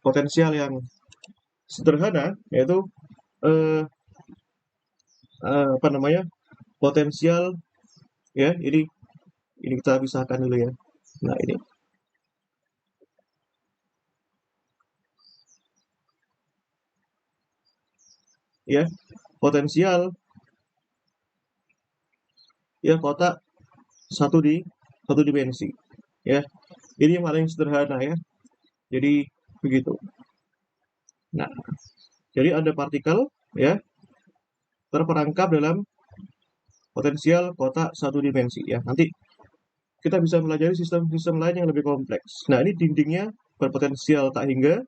potensial yang sederhana, yaitu eh, apa namanya, potensial, ya. Ini kita pisahkan dulu ya. Nah, ini ya, potensial ya kotak satu dimensi, ya. Ini yang paling sederhana ya. Jadi begitu. Nah, jadi ada partikel ya terperangkap dalam potensial kotak satu dimensi ya. Nanti kita bisa pelajari sistem-sistem lain yang lebih kompleks. Nah, ini dindingnya berpotensial tak hingga.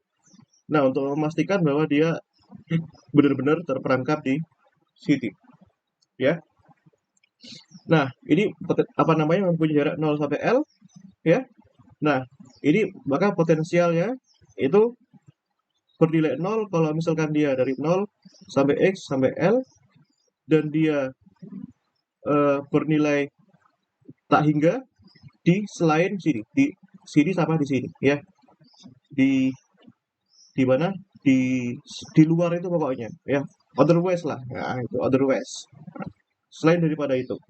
Nah, untuk memastikan bahwa dia benar-benar terperangkap di sini ya. Nah, ini apa namanya, mempunyai jarak 0 sampai L ya. Nah, ini maka potensialnya itu bernilai 0 kalau misalkan dia dari 0 sampai X sampai L, dan dia bernilai tak hingga di selain sini, di sini sama di sini ya. Di di mana? Di di luar itu pokoknya ya. Otherwise lah. Nah, itu otherwise. Selain daripada itu.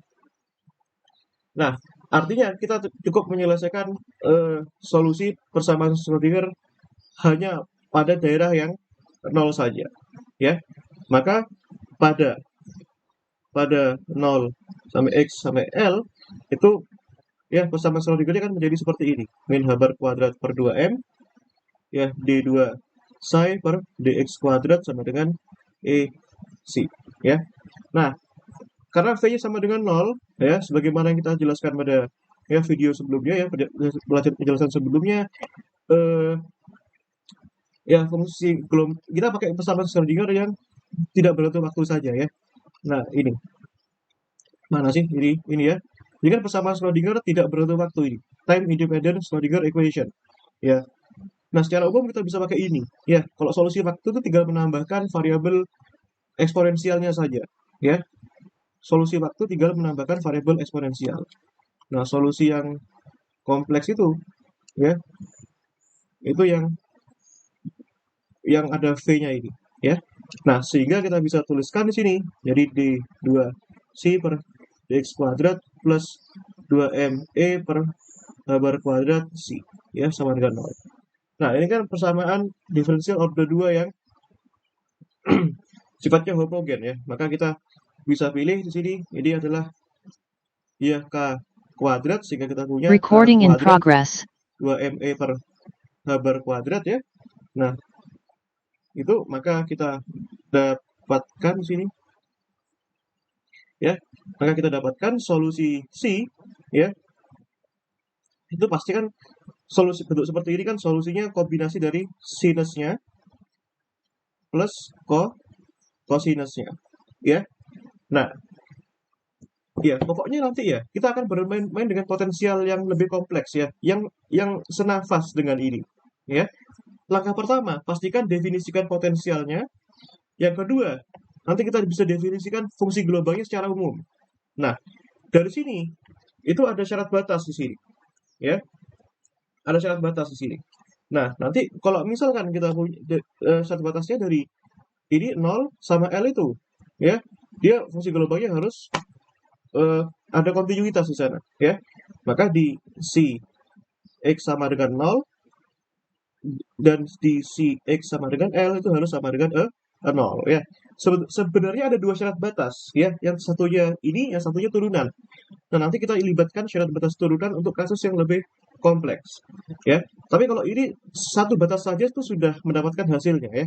Nah, artinya kita cukup menyelesaikan solusi persamaan Schrödinger hanya pada daerah yang 0 saja ya. Maka pada pada 0 sampai X sampai L itu ya persamaan Schrödinger kan menjadi seperti ini. Min h bar kuadrat per 2m ya d2 psi per dx kuadrat sama dengan c ya. Nah, karena v-nya sama dengan 0 ya, sebagaimana yang kita jelaskan pada ya video sebelumnya ya, belajar penjelasan sebelumnya, eh, ya fungsi kita pakai persamaan Schrödinger yang tidak berlaku waktu saja ya. Nah, ini mana sih ini ya. Ini kan persamaan Schrödinger tidak berlaku waktu ini. Time independent Schrödinger equation. Ya. Nah, secara umum kita bisa pakai ini. Ya, kalau solusi waktu itu tinggal menambahkan variabel eksponensialnya saja. Ya, solusi waktu tinggal menambahkan variabel eksponensial. Nah, solusi yang kompleks itu, ya, itu yang ada v-nya ini, ya. Nah, sehingga kita bisa tuliskan di sini. Jadi d2c per dx kuadrat plus 2me per h bar kuadrat c, ya, sama dengan 0. Nah, ini kan persamaan diferensial order 2 yang sifatnya homogen ya. Maka kita bisa pilih di sini, ini adalah ya k kuadrat, sehingga kita punya k Recording in kuadrat progress. 2me per h bar kuadrat ya. Nah, itu maka kita dapatkan di sini ya. Maka kita dapatkan solusi C ya. Itu pasti kan solusi bentuk seperti ini kan solusinya kombinasi dari sinusnya plus kosinusnya ya. Nah, ya pokoknya nanti ya kita akan bermain-main dengan potensial yang lebih kompleks ya, yang senafas dengan ini ya. Langkah pertama, pastikan definisikan potensialnya. Yang kedua, nanti kita bisa definisikan fungsi globalnya secara umum. Nah, dari sini itu ada syarat batas di sini, ya. Ada syarat batas di sini. Nah, nanti kalau misalkan kita punya syarat batasnya dari ini 0 sama L itu, ya, dia fungsi globalnya harus ada kontinuitas di sana, ya. Maka di si X sama dengan 0 dan di si X sama dengan L itu harus sama dengan 0 ya. Sebenarnya ada dua syarat batas ya, yang satunya ini, yang satunya turunan. Nah, nanti kita libatkan syarat batas turunan untuk kasus yang lebih kompleks ya. Tapi kalau ini satu batas saja itu sudah mendapatkan hasilnya ya.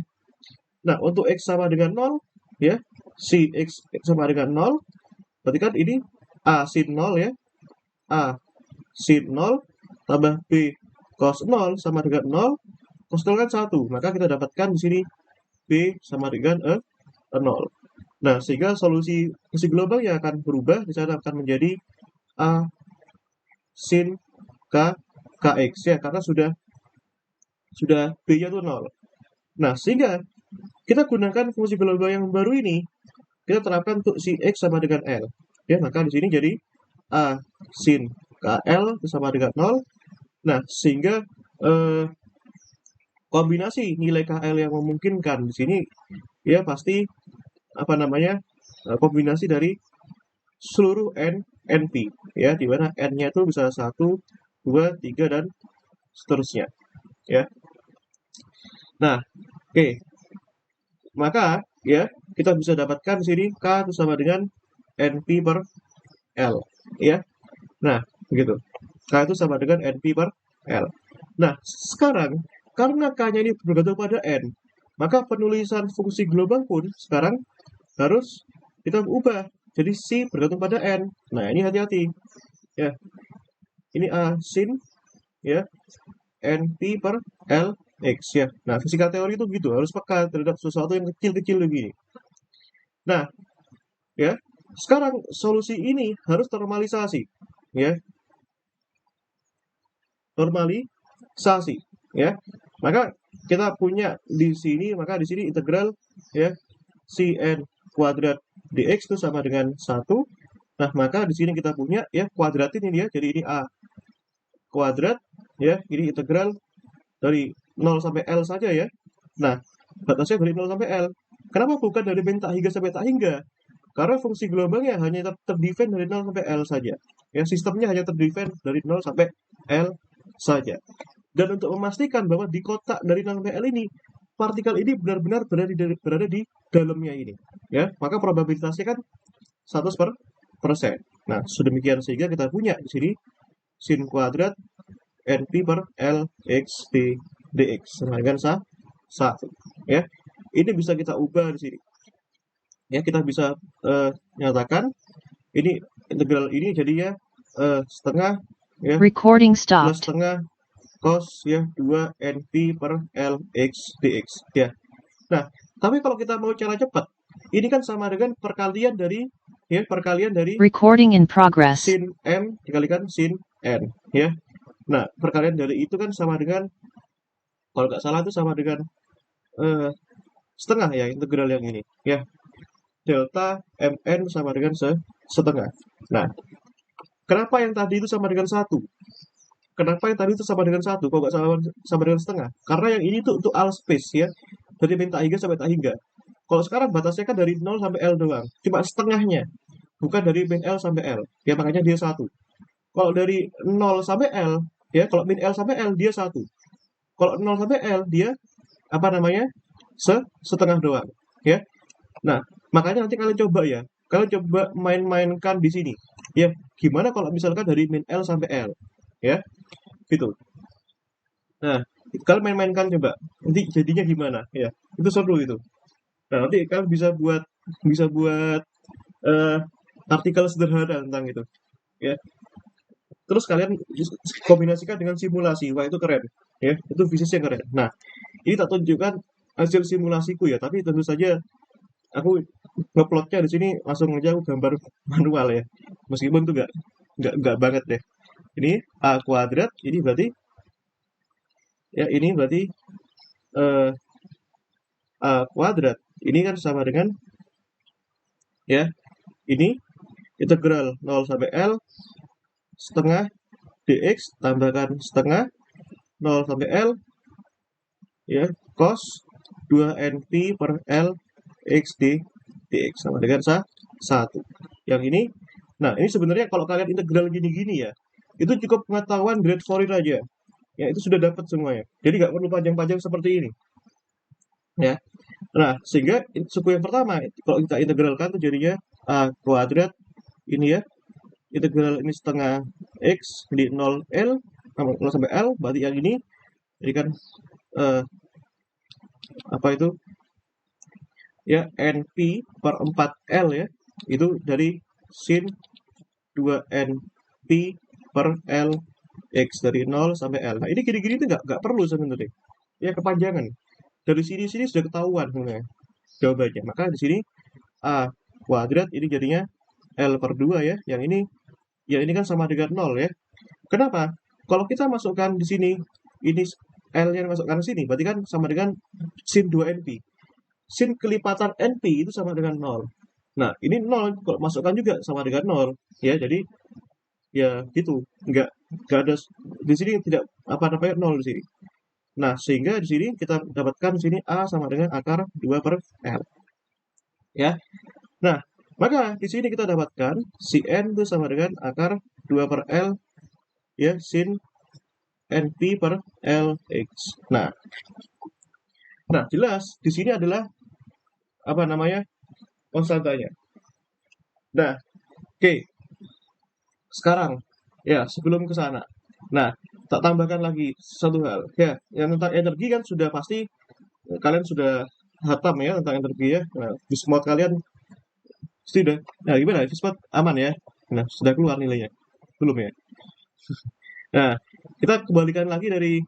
Nah, untuk X sama dengan 0 ya, si X sama dengan 0, berarti kan ini A sin 0 ya, A sin 0 tambah B cos 0 sama dengan 0, cos 0 kan 1, maka kita dapatkan di sini B sama dengan 0. Nah, sehingga solusi globalnya akan berubah, di sana akan menjadi A sin K KX ya, karena sudah B-nya itu 0. Nah, sehingga kita gunakan fungsi global yang baru ini, kita terapkan untuk si X sama dengan L. Ya, maka di sini jadi A sin KL sama dengan 0. Nah, sehingga kombinasi nilai KL yang memungkinkan di sini ya pasti apa namanya kombinasi dari seluruh NP ya, di mana N-nya itu bisa 1, 2, 3 dan seterusnya ya. Nah, oke. Maka ya kita bisa dapatkan di sini K itu sama dengan NP per L ya. Nah, begitu. K itu sama dengan NP per L. Nah, sekarang karena K-nya ini bergantung pada N, maka penulisan fungsi global pun sekarang harus kita ubah jadi C bergantung pada N. Nah, ini hati-hati ya. Ini A sin ya NP per L X ya. Nah, fisika teori itu gitu, harus peka terhadap sesuatu yang kecil-kecil begini. Nah, ya, sekarang solusi ini harus normalisasi ya. Normalisasi ya. Maka kita punya di sini, maka di sini integral ya sin kuadrat dx itu sama dengan 1. Nah, maka di sini kita punya ya kuadratin ini ya. Jadi ini A kuadrat ya, ini integral dari 0 sampai L saja ya. Nah, batasnya dari 0 sampai L. Kenapa bukan dari min tak hingga sampai tak hingga? Karena fungsi gelombangnya hanya terdefine dari 0 sampai L saja. Ya, sistemnya hanya terdefine dari 0 sampai L saja. Dan untuk memastikan bahwa di kotak dari 0 sampai L ini, partikel ini benar-benar berada di dalamnya ini. Ya, maka probabilitasnya kan 100%. Nah, sedemikian sehingga kita punya di sini sin kuadrat NP per L X dx sama dengan 1 ya. Ini bisa kita ubah di sini. Ya, kita bisa nyatakan ini integral ini jadinya setengah ya Recording plus stopped. setengah cos ya 2 NP per L X dx ya. Nah, tapi kalau kita mau cara cepat, ini kan sama dengan perkalian dari Recording in progress. sin M dikalikan sin N ya. Nah, perkalian dari itu kan sama dengan, kalau nggak salah itu sama dengan setengah ya integral yang ini ya. Delta Mn sama dengan setengah. Nah, kenapa yang tadi itu sama dengan 1? Kenapa yang tadi itu sama dengan 1? Kok nggak sama dengan setengah? Karena yang ini tuh untuk all space ya. Dari min tak hingga sampai tak hingga. Kalau sekarang batasnya kan dari 0 sampai L doang. Cuma setengahnya. Bukan dari min L sampai L. Ya makanya dia 1. Kalau dari 0 sampai L, ya kalau min L sampai L dia 1. Kalau 0 sampai L dia apa namanya? Setengah doang, ya. Nah, makanya nanti kalian coba ya. Kalian coba main-mainkan di sini. Ya, gimana kalau misalkan dari min L sampai L, ya. Gitu. Nah, kalian main-mainkan coba. Nanti jadinya gimana, ya. Itu seru itu. Nah, nanti kalian bisa buat artikel sederhana tentang itu, ya. Terus kalian kombinasikan dengan simulasi. Wah, itu keren. Ya, itu fisiknya keren. Nah, ini tak tunjukkan hasil simulasiku ya, tapi tentu saja aku ngeplotnya di sini langsung aja aku gambar manual ya. Meskipun itu nggak banget deh. Ini A kuadrat, ini berarti ya ini berarti A kuadrat. Ini kan sama dengan ya ini integral 0 sampai L setengah dx tambahkan setengah 0 sampai L ya cos 2 NP per L X dx sama dengan 1. Yang ini, nah ini sebenarnya kalau kalian integral gini-gini ya, itu cukup pengetahuan grade Fourier aja. Ya itu sudah dapat semuanya. Jadi nggak perlu panjang-panjang seperti ini. Ya. Nah, sehingga suku yang pertama kalau kita integralkan itu jadinya A kuadrat ini ya. Integral ini setengah X di 0 L 0 sampai L, berarti yang ini jadi kan apa itu ya NP per 4L ya, itu dari sin 2NP per L X dari 0 sampai L. Nah ini gini-gini itu nggak perlu sebenarnya ya, kepanjangan dari sini sudah ketahuan sebenarnya jawabannya. Maka di sini A kuadrat ini jadinya L per 2 ya, yang ini ya ini kan sama dengan 0 ya. Kenapa? Kalau kita masukkan di sini ini L yang masukkan ke sini berarti kan sama dengan sin 2NP. Sin kelipatan NP itu sama dengan 0. Nah, ini 0 kalau masukkan juga sama dengan 0 ya. Jadi ya gitu. Enggak ada di sini, tidak apa namanya 0 di sini. Nah, sehingga di sini kita dapatkan di sini A sama dengan akar 2/L. Ya. Nah, maka di sini kita dapatkan si N itu sama dengan akar 2/L ya sin NP/LX. Nah, jelas di sini adalah apa namanya? Konstantanya. Nah, oke. Sekarang ya, sebelum ke sana. Nah, tak tambahkan lagi satu hal. Ya, yang tentang energi kan sudah pasti kalian sudah hatam ya tentang energi ya. Nah, di semua kalian sudah. Nah, gimana? Vismod aman ya? Nah, sudah keluar nilainya. Belum ya? Nah, kita kembalikan lagi dari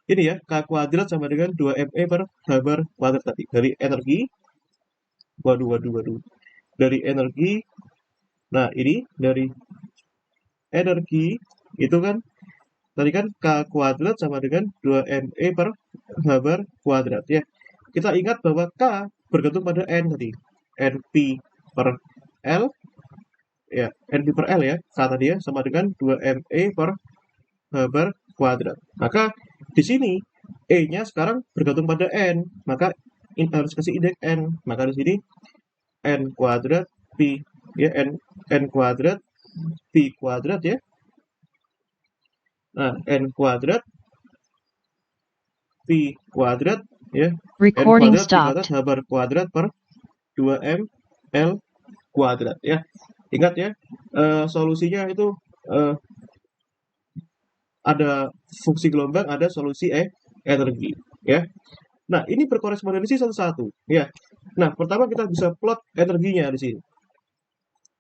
ini ya, K kuadrat sama dengan 2ME/h² tadi. Dari energi, waduh. Dari energi, nah ini dari energi, itu kan, tadi kan K kuadrat sama dengan 2ME/h² ya. Kita ingat bahwa K bergantung pada N tadi. NP/L, ya, NP/L ya, K tadi ya, sama dengan 2ME/h². Maka di sini E-nya sekarang bergantung pada N, maka ini harus kasih indeks N. Maka di sini N kuadrat P ya, N kuadrat P kuadrat ya. Nah, N kuadrat P kuadrat ya. N Recording kuadrat P kuadrat stopped. H/2M/L kuadrat ya. Ingat ya, solusinya itu ada fungsi gelombang, ada solusi energi ya. Nah, ini berkorespondensi satu-satu ya. Nah, pertama kita bisa plot energinya di sini.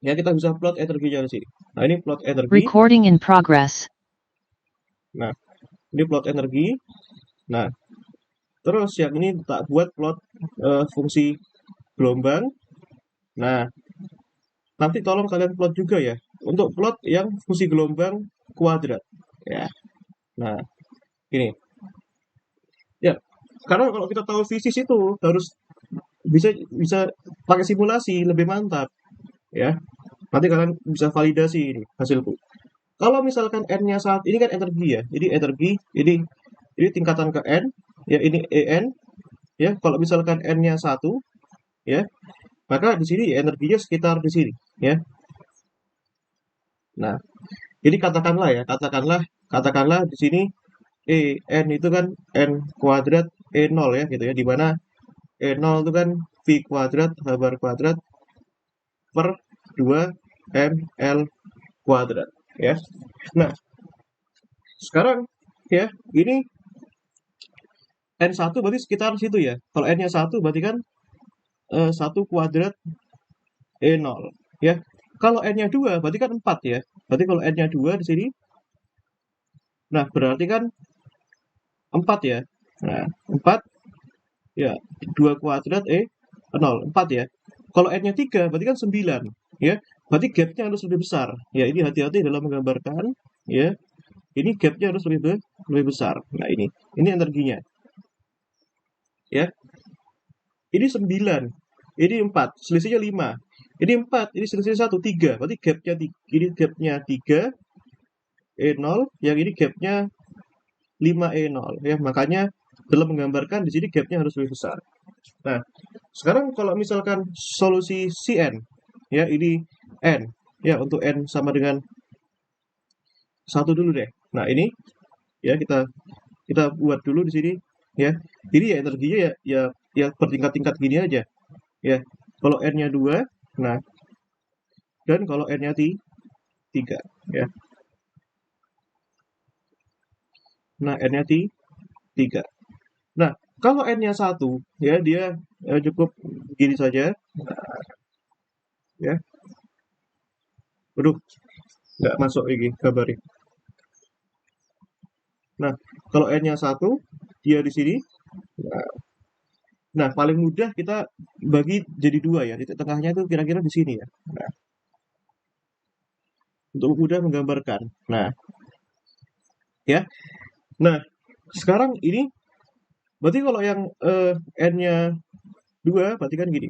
Ya, kita bisa plot energinya di sini. Nah, ini plot energi. Recording in progress. Nah, ini plot energi. Nah, terus yang ini tak buat plot fungsi gelombang. Nah, nanti tolong kalian plot juga ya. Untuk plot yang fungsi gelombang kuadrat. Ya. Nah, ini. Ya, karena kalau kita tahu fisis itu harus bisa bisa pakai simulasi lebih mantap ya. Nanti kalian bisa validasi ini hasilku. Kalau misalkan N-nya saat ini kan energi ya. Jadi energi ini tingkatan ke N ya, ini EN ya. Kalau misalkan N-nya 1 ya, maka di sini energinya sekitar di sini ya. Nah, jadi katakanlah di sini N itu kan N kuadrat E0 ya gitu ya, di mana E0 itu kan V kuadrat H² per 2ML kuadrat ya. Nah, sekarang ya, ini N1 berarti sekitar situ ya. Kalau N-nya 1 berarti kan 1 kuadrat E0 ya. Kalau N-nya 2 berarti kan 4 ya. Berarti kalau N-nya 2 di sini, nah berarti kan 4 ya. Nah, 4 ya, 2 kuadrat E0, 4 ya. Kalau N-nya 3 berarti kan 9 ya. Berarti gapnya harus lebih besar. Ya, ini hati-hati dalam menggambarkan ya. Ini gapnya harus lebih besar. Nah, ini energinya ya. Ini 9, ini 4, selisihnya 5. Ini 4, ini selisihnya 1, 3. Berarti ini gapnya 3 E0, yang ini gapnya 5 E0 ya. Makanya dalam menggambarkan di sini gapnya harus lebih besar. Nah, sekarang kalau misalkan solusi Cn ya, ini N ya, untuk N sama dengan 1 dulu deh. Nah, ini ya, kita buat dulu di sini ya. Ini ya energinya ya bertingkat-tingkat gini aja ya. Kalau N-nya 2, nah, dan kalau N-nya 3 ya. Nah, N-nya 3. Nah, kalau N-nya 1 ya, dia cukup begini saja ya. Waduh, nggak masuk lagi gambarnya. Nah, kalau N-nya 1, dia di sini. Nah, paling mudah kita bagi jadi 2 ya. Titik tengahnya itu kira-kira di sini ya. Nah, untuk mudah menggambarkan. Nah, ya. Nah, sekarang ini berarti kalau yang N-nya 2 berarti kan gini.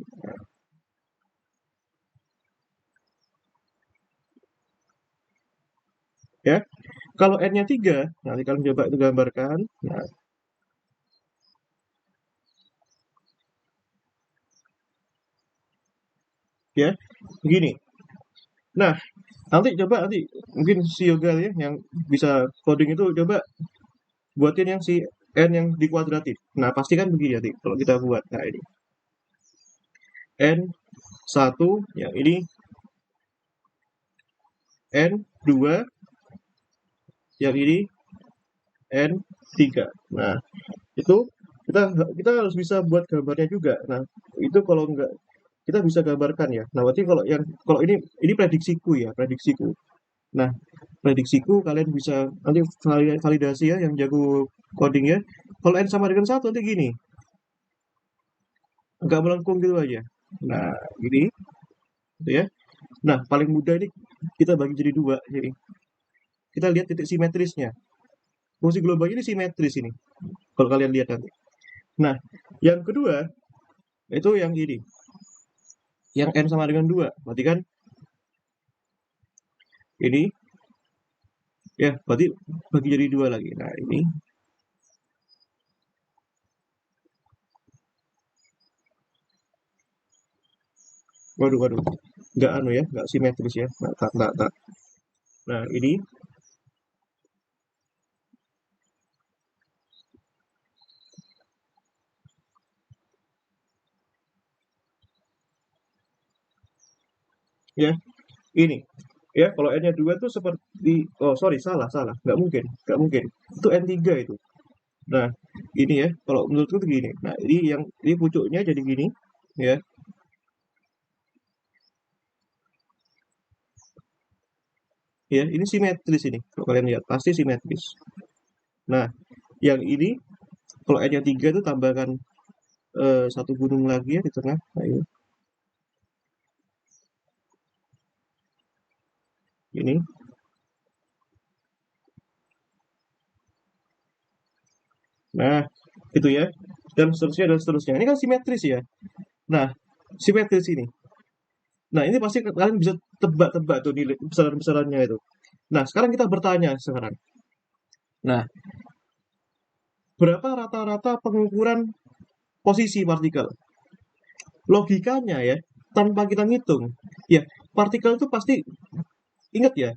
Ya. Kalau N-nya 3, nanti kalian coba itu gambarkan. Nah, ya. Begini. Nah, nanti mungkin si Yoga ya yang bisa coding itu coba buatin yang si n yang dikuadratif. Nah, pasti kan begini nanti kalau kita buat. Nah, ini n1 yang ini n2 yang ini n3. Nah, itu kita harus bisa buat gambarnya juga. Nah, itu kalau enggak kita bisa gambarkan ya. Nah, berarti kalau ini prediksiku ya, prediksiku. Nah, prediksiku kalian bisa nanti validasi ya yang jago coding ya. Kalau n sama dengan 1 nanti gini. Enggak melengkung gitu aja. Nah, gini gitu ya. Nah, paling mudah ini kita bagi jadi 2. Jadi kita lihat titik simetrisnya. Fungsi global ini simetris ini. Kalau kalian lihat nanti. Nah, yang kedua itu yang ini. Yang n sama dengan 2. Berarti kan ini ya, berarti bagi jadi 2 lagi. Nah, ini waduh. Enggak simetris ya. Nah, Nah, ini ya, ini. Ya, kalau n-nya 2 tuh seperti oh sorry, salah. Enggak mungkin. Itu n3 itu. Nah, ini ya, kalau menurutku tuh gini. Nah, ini pucuknya jadi gini, ya. Ya, ini simetris ini. Kalau kalian lihat, pasti simetris. Nah, yang ini kalau n-nya 3 itu tambahkan satu gunung lagi ya di tengah. Nah, ini. Nah, itu ya. Dan seterusnya. Ini kan simetris ya. Nah, simetris ini. Nah, ini pasti kalian bisa tebak-tebak tuh nilai besaran-besarannya itu. Nah, sekarang kita bertanya sekarang. Nah, berapa rata-rata pengukuran posisi partikel? Logikanya ya, tanpa kita ngitung, ya partikel itu pasti ingat ya,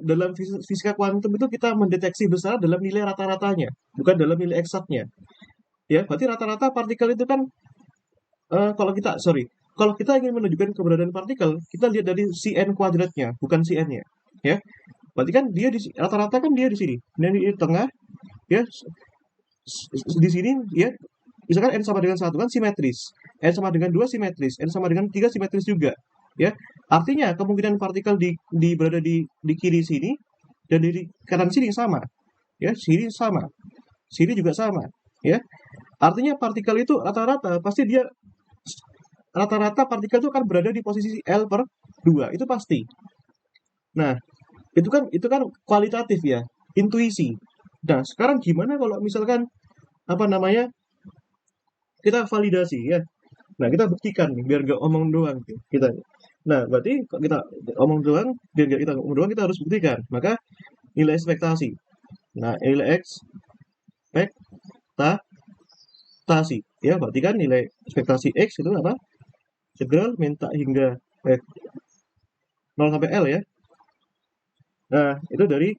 dalam fisika kuantum itu kita mendeteksi besaran dalam nilai rata-ratanya, bukan dalam nilai eksaknya. Ya, berarti rata-rata partikel itu kan kalau kita ingin menunjukkan keberadaan partikel, kita lihat dari Cn kuadratnya, bukan Cn-nya. Ya, berarti kan dia rata-rata kan dia di sini, dan di tengah, ya di sini ya misalkan n sama dengan 1 kan simetris, n sama dengan 2 simetris, n sama dengan 3 simetris juga, ya. Artinya kemungkinan partikel berada di kiri sini dan di kanan sini sama, ya. Sini juga sama, ya. Artinya partikel itu rata-rata partikel itu akan berada di posisi L/2, itu pasti. Nah, itu kan kualitatif ya, intuisi. Nah, sekarang gimana kalau misalkan apa namanya kita validasi ya. Nah, kita buktikan nih, biar nggak omong doang kita. Nah, berarti kalau kita omong doang, biar nggak kita omong doang, kita harus buktikan. Maka nilai ekspektasi. Nah, nilai ekspektasi. Ya, berarti kan nilai ekspektasi X itu apa? Integral minta hingga 0 sampai L ya. Nah, itu dari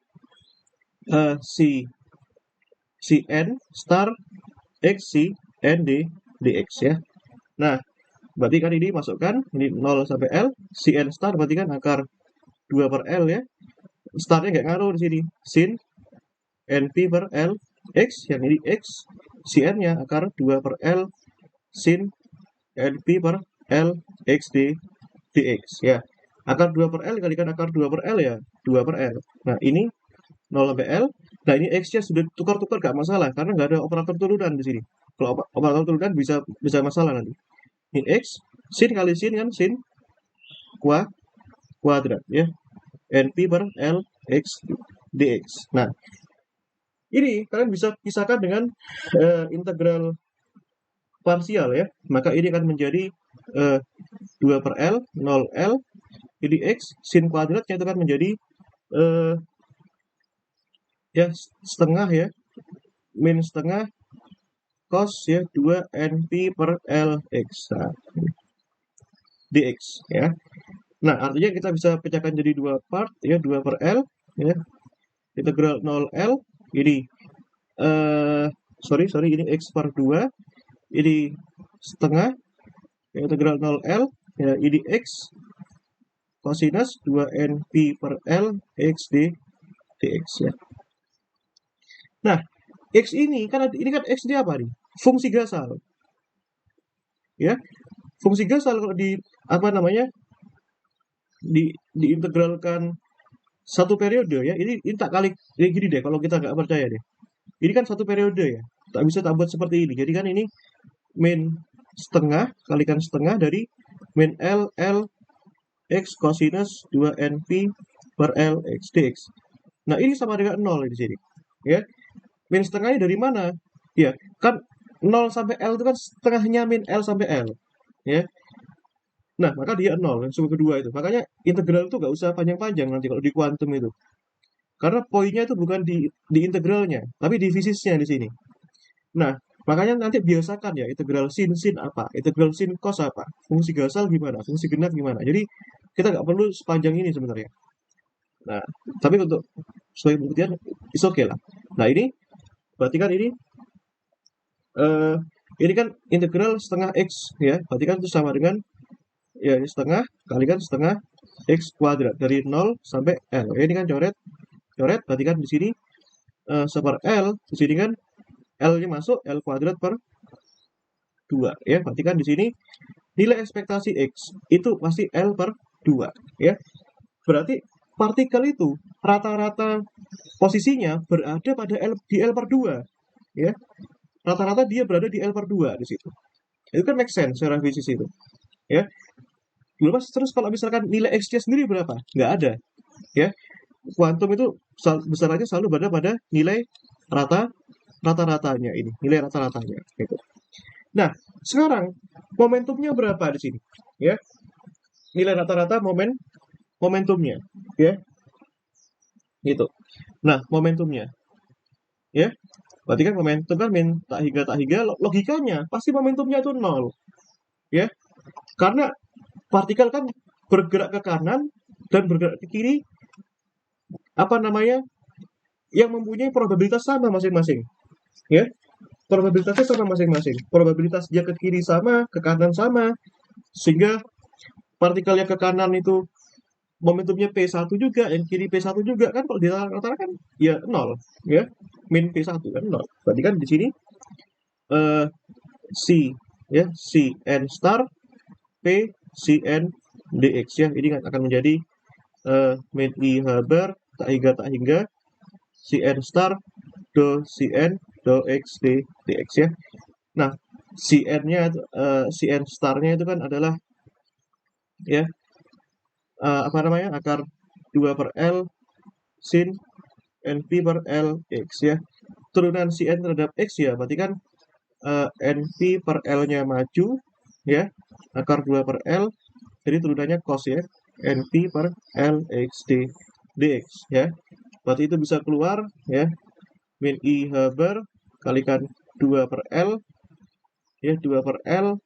si N star X si N dx ya. Nah, berarti kan ini masukkan, ini 0 sampai L, si N star berarti kan akar 2 per L ya. Startnya nggak ngaruh di sini. Sin NP per L X, yang ini X, si N-nya akar 2 per L sin NP per L X dx ya. Akar 2 per L dikalikan akar 2 per L ya, 2 per L. Nah, ini 0 sampai L. Nah, ini X-nya sudah tukar-tukar gak masalah, karena nggak ada operator turunan di sini. Kalau operator turunan bisa masalah nanti. Ini X, sin kali sin kan, sin kuadrat ya. NP per L X dx. Nah, ini kalian bisa pisahkan dengan integral parsial ya. Maka ini akan menjadi 2 per L, 0 L, jadi X, sin kuadratnya itu akan menjadi ya setengah ya, min setengah cos ya 2 NP per L X. Nah, dx ya. Nah, artinya kita bisa pecahkan jadi dua part ya, 2 per L ya. Integral 0L ini sorry ini X per 2 ini setengah ya, integral 0L ya, ini X cosinus 2NP per L X dx ya. Nah, X ini kan X ini apa nih? Fungsi Gasal. Ya. Fungsi Gasal kalau di apa namanya? Diintegralkan satu periode ya. Ini tak kali ini gini deh kalau kita nggak percaya deh. Ini kan satu periode ya. Tak bisa tak buat seperti ini. Jadi kan ini min setengah kalikan setengah dari min L X cosinus 2NP per L X dx. Nah, ini sama dengan 0 di sini. Ya. Min setengahnya dari mana? Ya, kan 0 sampai L itu kan setengahnya min L sampai L. Ya. Nah, maka dia 0, yang suku kedua itu. Makanya integral itu nggak usah panjang-panjang nanti kalau di kuantum itu. Karena poinnya itu bukan di integralnya, tapi di fisisnya di sini. Nah, makanya nanti biasakan ya, integral sin apa, integral sin cos apa, fungsi Gasal gimana, fungsi genap gimana. Jadi, kita nggak perlu sepanjang ini sebenarnya. Nah, tapi untuk sebagai pembuktian, is okay lah. Nah, ini, berarti kan ini kan integral setengah X, ya. Berarti kan itu sama dengan, ya ini setengah, kalikan setengah X kuadrat, dari 0 sampai L. Ya, ini kan coret, berarti kan di sini, seper L, di sini kan L-nya masuk, L kuadrat per 2, ya. Berarti kan di sini, nilai ekspektasi X, itu pasti L per 2, ya. Berarti partikel itu rata-rata posisinya berada pada di L per 2 ya. Rata-rata dia berada di L per 2 di situ. Itu kan make sense secara fisis itu. Ya. Terus kalau misalkan nilai X-nya sendiri berapa? Nggak ada. Ya. Kuantum itu besarannya selalu berada pada nilai rata-ratanya ini, nilai rata-ratanya gitu. Nah, sekarang momentumnya berapa di sini? Ya. Nilai rata-rata momentumnya, ya. Gitu. Nah, momentumnya. Ya. Berarti kan momentum kan min tak hingga logikanya pasti momentumnya itu 0. Ya. Karena partikel kan bergerak ke kanan dan bergerak ke kiri apa namanya? Yang mempunyai probabilitas sama masing-masing. Ya. Probabilitasnya sama masing-masing. Probabilitas dia ke kiri sama, ke kanan sama. Sehingga partikel yang ke kanan itu momentumnya P1 juga, yang kiri P1 juga kan kalau di rata-rata kan ya 0 ya. Min P1 kan 0. Berarti kan di sini C ya, C n star P C n dx ya. Ini akan menjadi min I Haber tak hingga C n star do C n do x dx ya. Nah, C n-nya C n star-nya itu kan adalah ya apa namanya? Akar 2 per L sin NP per L X ya. Turunan sin terhadap X ya, berarti kan NP per L-nya maju ya, akar 2 per L, jadi turunannya cos ya, NP per L X dx ya. Berarti itu bisa keluar ya, min I Haber kalikan 2 per L ya, 2 per L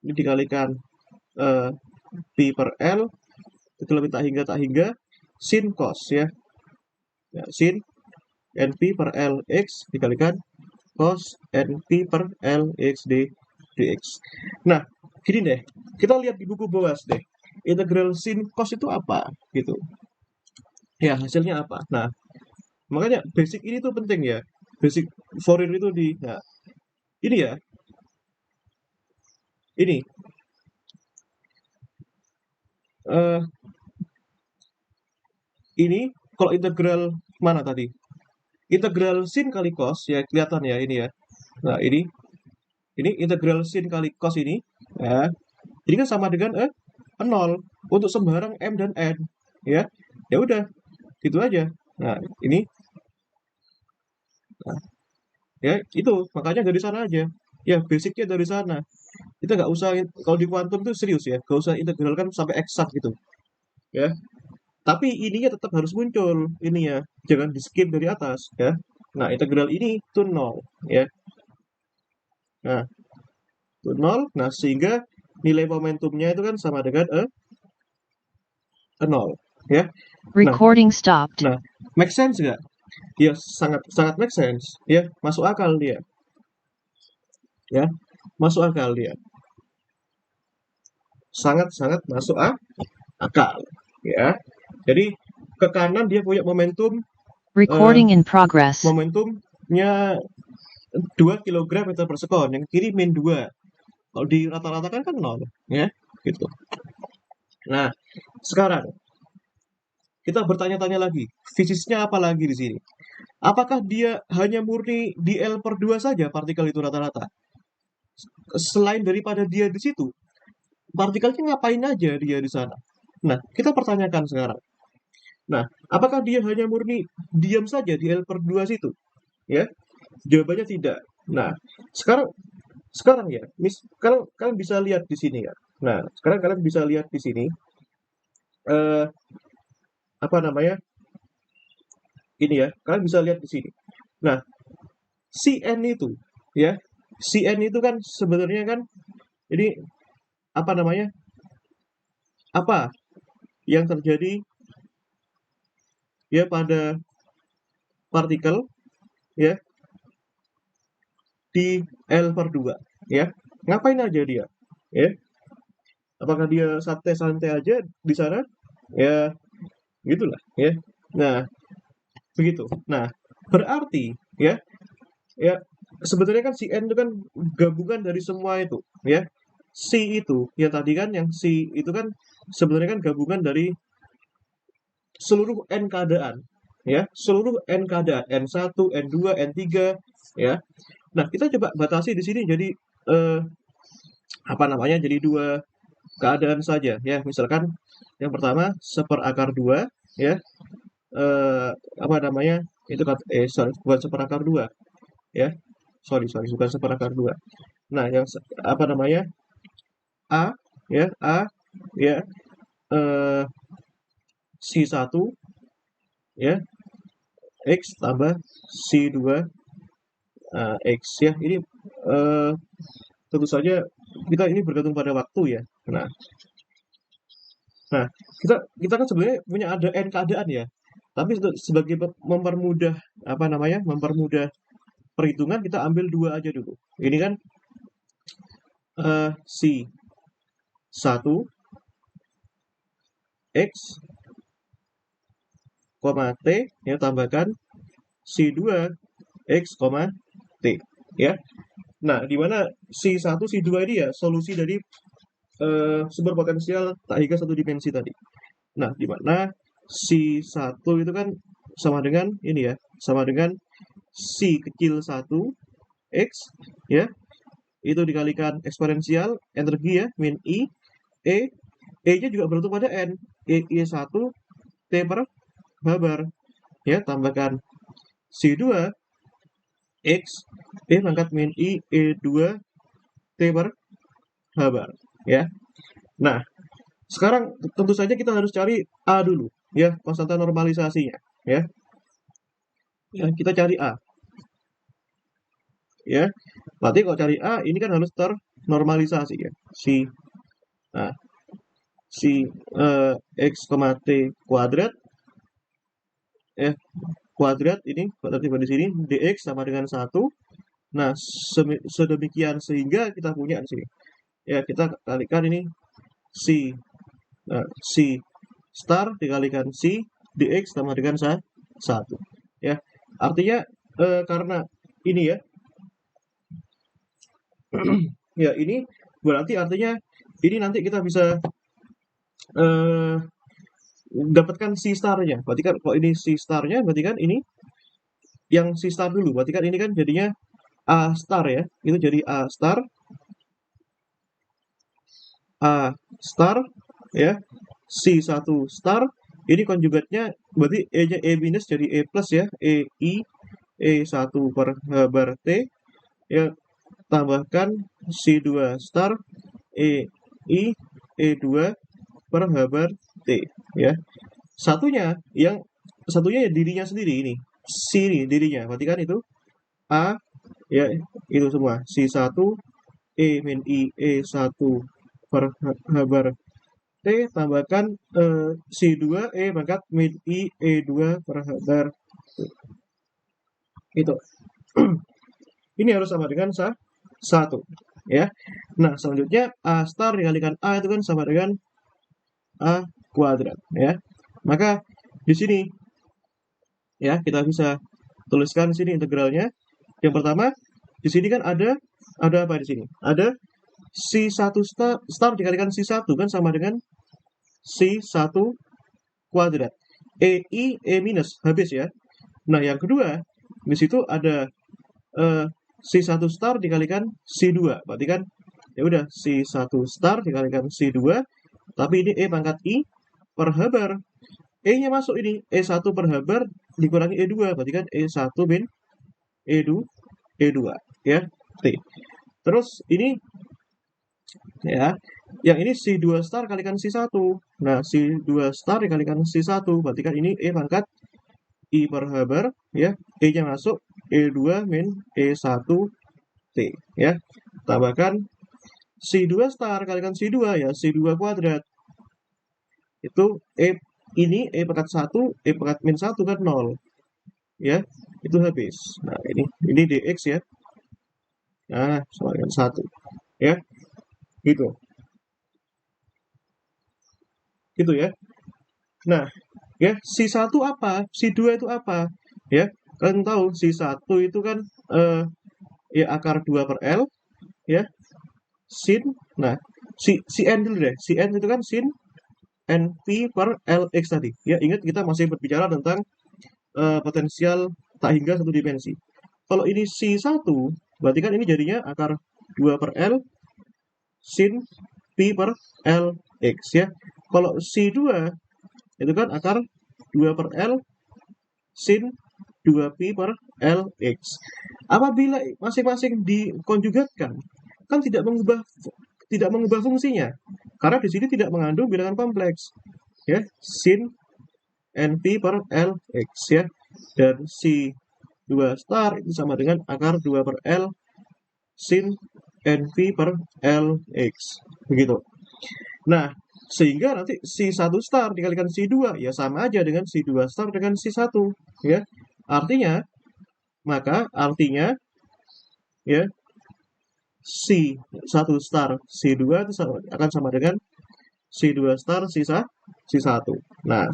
ini dikalikan P per L itu lebih tak hingga sin cos ya. Ya, sin NP per L X dikalikan cos NP per L X dx. Nah, gini deh, kita lihat di buku Boas deh. Integral sin cos itu apa gitu. Ya, hasilnya apa? Nah, makanya basic ini tuh penting ya. Basic Fourier itu nah, ini ya. Ini. Ini kalau integral mana tadi? Integral sin kali cos ya kelihatan ya ini ya. Nah, ini integral sin kali cos ini ya. Ini kan sama dengan 0 untuk sembarang m dan n ya. Ya udah, gitu aja. Nah, ini nah, ya itu makanya dari sana aja. Ya, basicnya dari sana. Kita nggak usah kalau di kuantum itu serius ya, nggak usah integralkan sampai eksak gitu. Ya. Tapi ininya tetap harus muncul, ini ya. Jangan di skip dari atas ya. Nah, integral ini itu 0 ya. Nah, itu 0. Nah, sehingga nilai momentumnya itu kan sama dengan 0 ya. Recording stopped. Nah, make sense nggak? Ya sangat make sense ya, masuk akal dia. Ya, masuk akal dia. Sangat masuk akal ya. Jadi ke kanan dia punya momentum Recording in progress. momentumnya 2 kg meter per sekon, yang kiri min 2. Kalau di rata-ratakan kan 0 ya, gitu. Nah, sekarang kita bertanya-tanya lagi, fisiknya apa lagi di sini? Apakah dia hanya murni di L/2 saja partikel itu rata-rata? Selain daripada dia di situ, partikelnya ngapain aja dia di sana? Nah, kita pertanyakan sekarang. Nah, apakah dia hanya murni diam saja di L/2 situ? Ya, jawabannya tidak. Nah, sekarang ya, kalian bisa lihat di sini ya. Nah, sekarang kalian bisa lihat di sini apa namanya? Ini ya, kalian bisa lihat di sini. Nah, Cn itu ya, Cn itu kan sebenarnya kan ini apa namanya? Apa yang terjadi ya pada partikel ya di L/2 ya. Ngapain aja dia? Ya. Apakah dia santai-santai aja di sana? Ya, gitulah ya. Nah, begitu. Nah, berarti ya sebenarnya kan si N itu kan gabungan dari semua itu ya. C itu ya tadi kan yang C itu kan sebenarnya kan gabungan dari seluruh N keadaan ya, seluruh N keadaan, N1, N2, N3 ya. Nah, kita coba batasi di sini jadi apa namanya? Jadi 2 keadaan saja ya. Misalkan yang pertama seperakar 2 ya. Apa namanya? Itu sorry, bukan seperakar 2 ya. Sorry, bukan seperakar 2. Nah, yang apa namanya? A ya, C1 ya, X tambah C2 X ya. Ini tentu saja kita ini bergantung pada waktu ya. Nah, kita kan sebenarnya punya ada N keadaan ya. Tapi sebagai mempermudah apa namanya? Mempermudah perhitungan kita ambil 2 aja dulu. Ini kan C1 X, T ya, tambahkan C2 X, T ya. Nah, di mana C1 C2 ini ya solusi dari sumber potensial tak hingga 1 dimensi tadi. Nah, di mana C1 itu kan sama dengan ini ya, sama dengan C kecil 1 X ya, itu dikalikan eksponensial energi ya, min I, E-nya juga bergantung pada N, E1 T per habar ya, tambahkan C2 X, pangkat min I, E2 T per habar ya. Nah, sekarang tentu saja kita harus cari A dulu ya, konstanta normalisasinya ya. Ya, kita cari A. Ya. Berarti kalau cari A ini kan harus ternormalisasi ya. Si X, T kuadrat ya, kuadrat ini berarti di sini dx sama dengan 1. Nah, sedemikian sehingga kita punya di sini. Ya, kita kalikan ini C star dikalikan C dx sama dengan 1 ya. Artinya karena ini ya ya, ini berarti artinya ini nanti kita bisa dapatkan C star-nya. Berarti kan kalau ini C star-nya berarti kan ini yang C star dulu. Berarti kan ini kan jadinya A star ya. Itu jadi A star ya. C1 star ini konjugatnya berarti E-nya E minus jadi E plus ya. E-I E1 per habar T ya, tambahkan C2 star E-I E2 per habar T ya. Satunya ya dirinya sendiri ini. C ini dirinya. Berarti kan itu A ya, itu semua. C1 E min I E1 per habar T tambahkan si 2 E pangkat min I E2 per habar T. Itu. Ini harus sama dengan 1. Ya. Nah, selanjutnya A star dikalikan A itu kan sama dengan A kuadrat. Ya. Maka di sini ya kita bisa tuliskan sini integralnya. Yang pertama, di sini kan ada apa di sini? Ada si 1 star dikalikan si 1 kan sama dengan si 1 kuadrat. EI E minus habis ya. Nah, yang kedua, di situ ada si 1 star dikalikan si 2. Berarti kan ya udah si 1 star dikalikan si 2, tapi ini E pangkat I per habar. E-nya masuk ini, E1 per habar dikurangi E2, berarti kan E1 min E2 ya, T. Terus ini ya, yang ini si 2 star kalikan si 1. Nah, si 2 star dikalikan si 1, berarti kan ini E pangkat I per habar ya, E-nya masuk E2 min E1 T ya. Tambahkan si 2 star kalikan si 2 ya, si 2 kuadrat. Itu ini E pangkat 1, E pangkat min 1 kan 0. Ya, itu habis. Nah, ini dx ya. Nah, sama dengan 1. Ya, gitu. Gitu ya. Nah, ya, si 1 apa? Si 2 itu apa? Ya, kalian tahu si 1 itu kan ya akar 2 per L ya. Sin. Nah, si N dulu deh. Si N itu kan sin NP per LX tadi. Ya, ingat kita masih berbicara tentang potensial tak hingga satu dimensi. Kalau ini si 1, berarti kan ini jadinya akar 2 per L sin P per LX ya. Kalau si 2 itu kan akar 2 per L sin 2P per LX. Apabila masing-masing dikonjugatkan, kan tidak mengubah fungsinya. Karena di sini tidak mengandung bilangan kompleks. Ya, sin NP per LX ya. Dan si 2 star itu sama dengan akar 2 per L sin NP per LX. Begitu. Nah, sehingga nanti si 1 star dikalikan si 2 ya sama aja dengan si 2 star dengan si 1 ya. Artinya ya si 1 star si 2 itu akan sama dengan si 2 star si 1. Nah,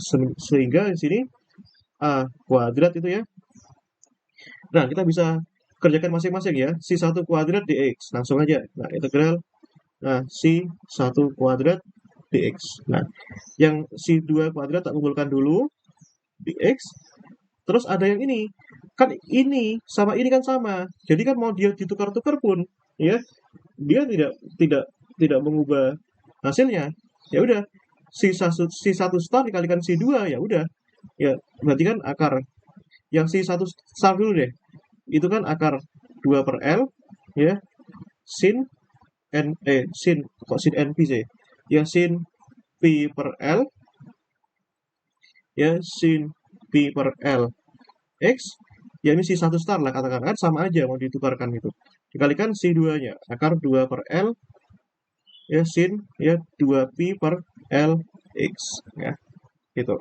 sehingga di sini A kuadrat itu ya. Nah, kita bisa kerjakan masing-masing ya. Si 1 kuadrat dx. Langsung aja. Nah, integral si 1 kuadrat dx. Nah, yang si 2 kuadrat tak kumpulkan dulu dx. Terus ada yang ini. Kan ini sama ini kan sama. Jadi kan mau dia ditukar-tukar pun ya, dia tidak mengubah hasilnya. Ya udah, si 1 star dikalikan si 2 ya udah. Ya, berarti kan akar yang si 1 star dulu deh. Itu kan akar 2 per L ya, sin NP sih. Ya sin P per L ya, sin P per L X ya, ini si 1 star lah katakan, kan sama aja mau ditukarkan itu. Dikalikan si 2-nya, akar 2 per L ya, sin ya 2P per L X ya, gitu.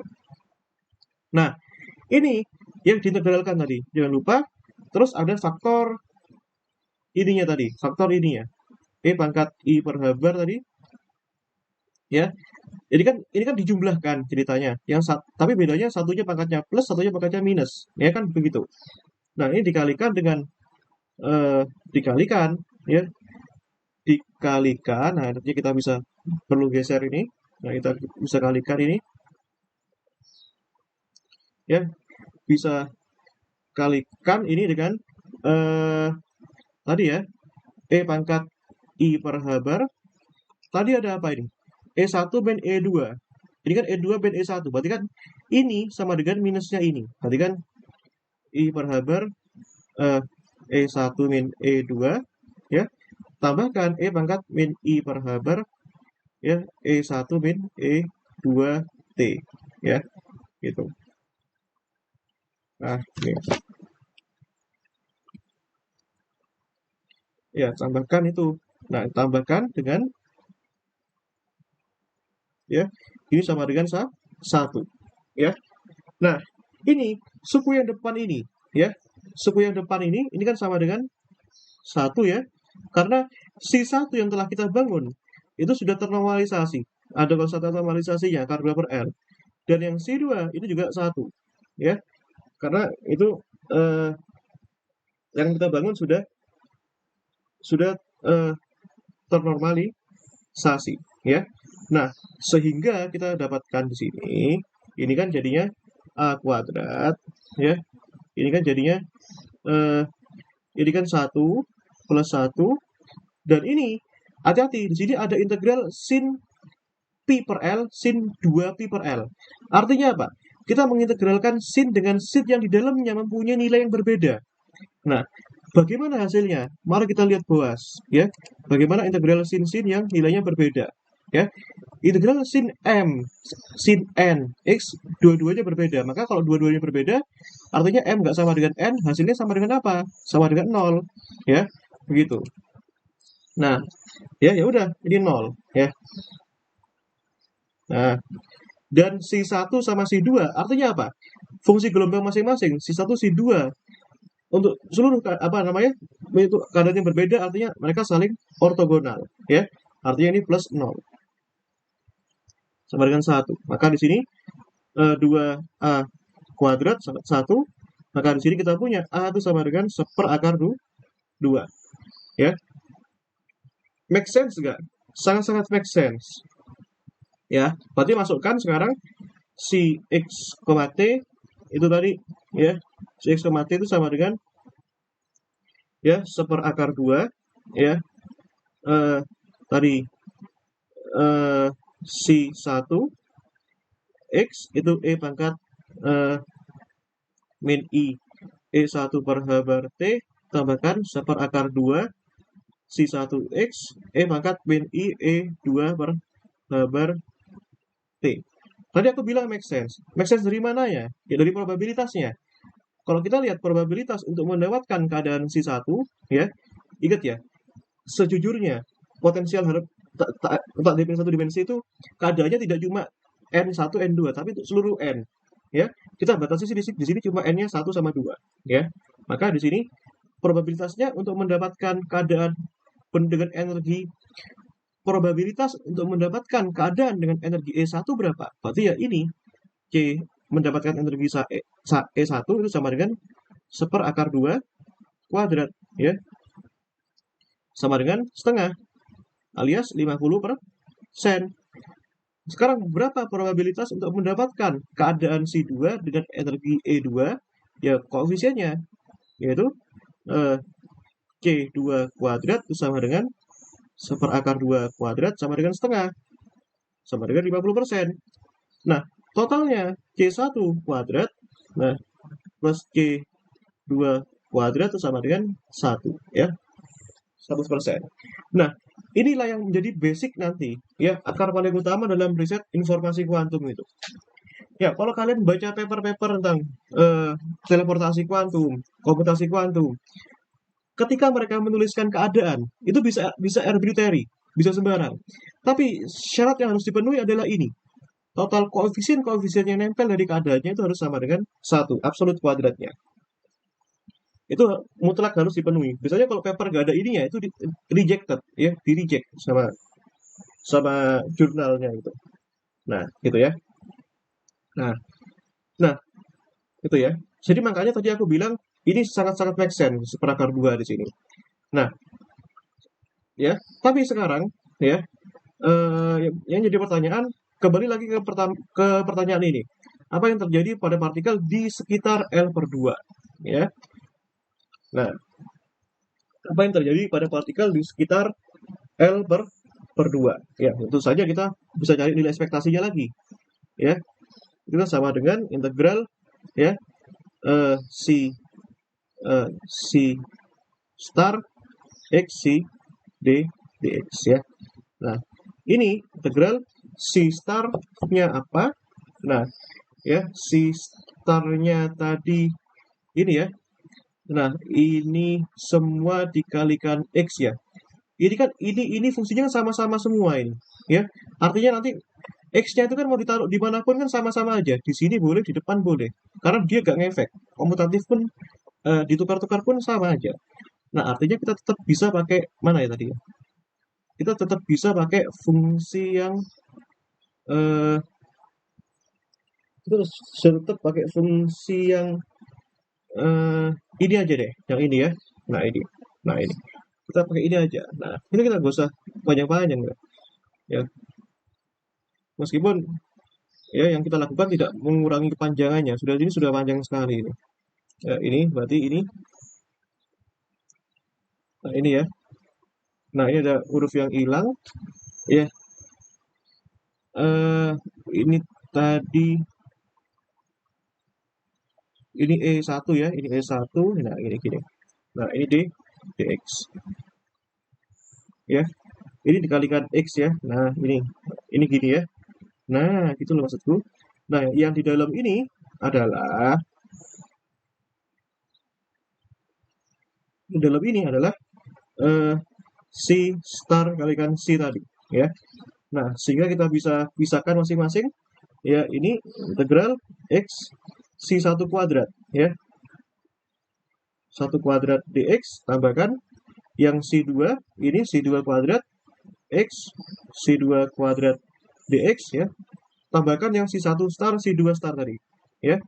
Nah, ini yang diintegralkan tadi. Jangan lupa terus ada faktor ininya tadi, faktor ini ya. E pangkat I per habar tadi ya. Jadi kan ini kan dijumlahkan ceritanya. Tapi bedanya satunya pangkatnya plus, satunya pangkatnya minus. Ya kan begitu. Nah, ini dikalikan dengan dikalikan ya. Dikalikan. Nah, nanti kita bisa perlu geser ini. Nah, kita bisa kalikan ini. Ya, bisa kalikan ini dengan tadi ya, E pangkat I per habar. Tadi ada apa ini? E1 bin E2. Ini kan E2 bin E1. Berarti kan ini sama dengan minusnya ini. Berarti kan I per habar E1 min E2 ya. Tambahkan E pangkat min I per habar ya, E1 min E2T ya. Gitu. Nah, ini. Ya, tambahkan itu. Nah, tambahkan dengan ya. Ini sama dengan 1, ya. Nah, ini suku yang depan ini, ya. Suku yang depan ini kan sama dengan 1 ya. Karena si 1 yang telah kita bangun itu sudah ternormalisasi. Ada konstan normalisasinya akar 2 per L. Dan yang C2 itu juga 1, ya. Karena itu yang kita bangun sudah ternormalisasi, ya. Nah, sehingga kita dapatkan di sini, ini kan jadinya A kuadrat, ya. Ini kan jadinya, ini kan 1 plus 1, dan ini, hati-hati, di sini ada integral sin pi per L, sin 2 pi per L. Artinya apa? Kita mengintegralkan sin dengan sin yang di dalamnya mempunyai nilai yang berbeda. Nah, bagaimana hasilnya? Mari kita lihat boas, ya. Bagaimana integral sin yang nilainya berbeda, ya. Integral sin m, sin n, x, dua-duanya berbeda. Maka kalau dua-duanya berbeda, artinya m nggak sama dengan n, hasilnya sama dengan apa? Sama dengan 0, ya. Begitu. Nah, ya udah, ini 0, ya. Nah, dan C1 sama C2 artinya apa? Fungsi gelombang masing-masing, C1, C2 untuk seluruh itu keadaan yang berbeda, artinya mereka saling ortogonal, ya. Artinya ini plus 0 sama dengan 1. Maka di sini 2A kuadrat sama 1. Maka di sini kita punya A itu sama dengan 1/2, ya. Make sense nggak? Sangat-sangat make sense, ya. Berarti masukkan sekarang si X, T itu tadi, ya. Si X, T itu sama dengan, ya, 1/2, ya. Tadi si 1 X itu E pangkat min I E1 per H bar T tambahkan 1/2 si 1 X E pangkat min I E2 per H bar T. Tadi aku bilang make sense. Make sense dari mana ya? Ya dari probabilitasnya. Kalau kita lihat probabilitas untuk mendapatkan keadaan si 1, ya, ingat ya, sejujurnya potensial tak dimensi itu keadaannya tidak cuma N1, N2, tapi untuk seluruh N, ya. Kita batasi di sini cuma N-nya 1 sama 2, ya. Maka di sini probabilitasnya untuk mendapatkan keadaan dengan energi, probabilitas untuk mendapatkan keadaan dengan energi E1 berapa? Berarti ya ini, C mendapatkan energi E1 itu sama dengan 1/2 kuadrat, ya. Sama dengan setengah, alias 50%. Sekarang berapa probabilitas untuk mendapatkan keadaan C2 dengan energi E2? Ya koefisiennya, yaitu C2 kuadrat itu sama dengan 1/2 kuadrat sama dengan setengah, sama dengan 50%. Nah, totalnya C1 kuadrat, nah, plus C2 kuadrat itu sama dengan 1, ya. 100%. Nah, inilah yang menjadi basic nanti, ya, akar paling utama dalam riset informasi kuantum itu. Ya, kalau kalian baca paper-paper tentang teleportasi kuantum, komputasi kuantum, ketika mereka menuliskan keadaan, itu bisa arbitrary, bisa sembarang. Tapi syarat yang harus dipenuhi adalah ini. Total koefisien yang nempel dari keadaannya itu harus sama dengan 1, absolut kuadratnya. Itu mutlak harus dipenuhi. Biasanya kalau paper nggak ada ininya itu rejected, ya, di-reject sama jurnalnya itu. Nah, gitu ya. Nah, itu ya. Jadi makanya tadi aku bilang ini sangat-sangat make sense 1/2 di sini. Nah, ya, tapi sekarang, ya, yang jadi pertanyaan, kembali lagi ke pertanyaan ini. Apa yang terjadi pada partikel di sekitar L/2, ya? Nah, apa yang terjadi pada partikel di sekitar L/2? Ya, tentu saja kita bisa cari nilai ekspektasinya lagi, ya. Itu sama dengan integral, ya, C star X C dx, ya. Nah, ini integral C star-nya apa? Nah, ya, C star-nya tadi ini, ya. Nah, ini semua dikalikan X, ya. Ini kan ini fungsinya sama-sama semua ini, ya. Artinya nanti X-nya itu kan mau ditaruh dimanapun kan sama-sama aja. Di sini boleh, di depan boleh. Karena dia gak ngefek. Komutatif pun ditukar-tukar pun sama aja. Nah, artinya kita tetap bisa pakai mana ya tadi? Kita tetap bisa pakai fungsi yang eh kita tetap pakai fungsi yang ini aja deh, yang ini ya. Nah, ini. Nah, ini. Kita pakai ini aja. Nah, ini kita gak usah panjang-panjang ya. Meskipun ya yang kita lakukan tidak mengurangi kepanjangannya. Sudah ini sudah panjang sekali ini. Ya, ini berarti ini. Nah, ini ya. Nah, ini ada huruf yang hilang ya. Ini tadi ini E1 ya, ini E1. Nah, ini gini. Nah, ini dx ya. Ini dikalikan x ya. Nah, ini gini ya. Nah, gitu loh maksudku. Nah, yang di dalam ini adalah C star kalikan C tadi ya. Nah, sehingga kita bisa pisahkan masing-masing ya, ini integral x C1 kuadrat ya. 1 kuadrat dx tambahkan yang C2, ini C2 kuadrat x C2 kuadrat dx ya. Tambahkan yang C1 star C2 star tadi ya.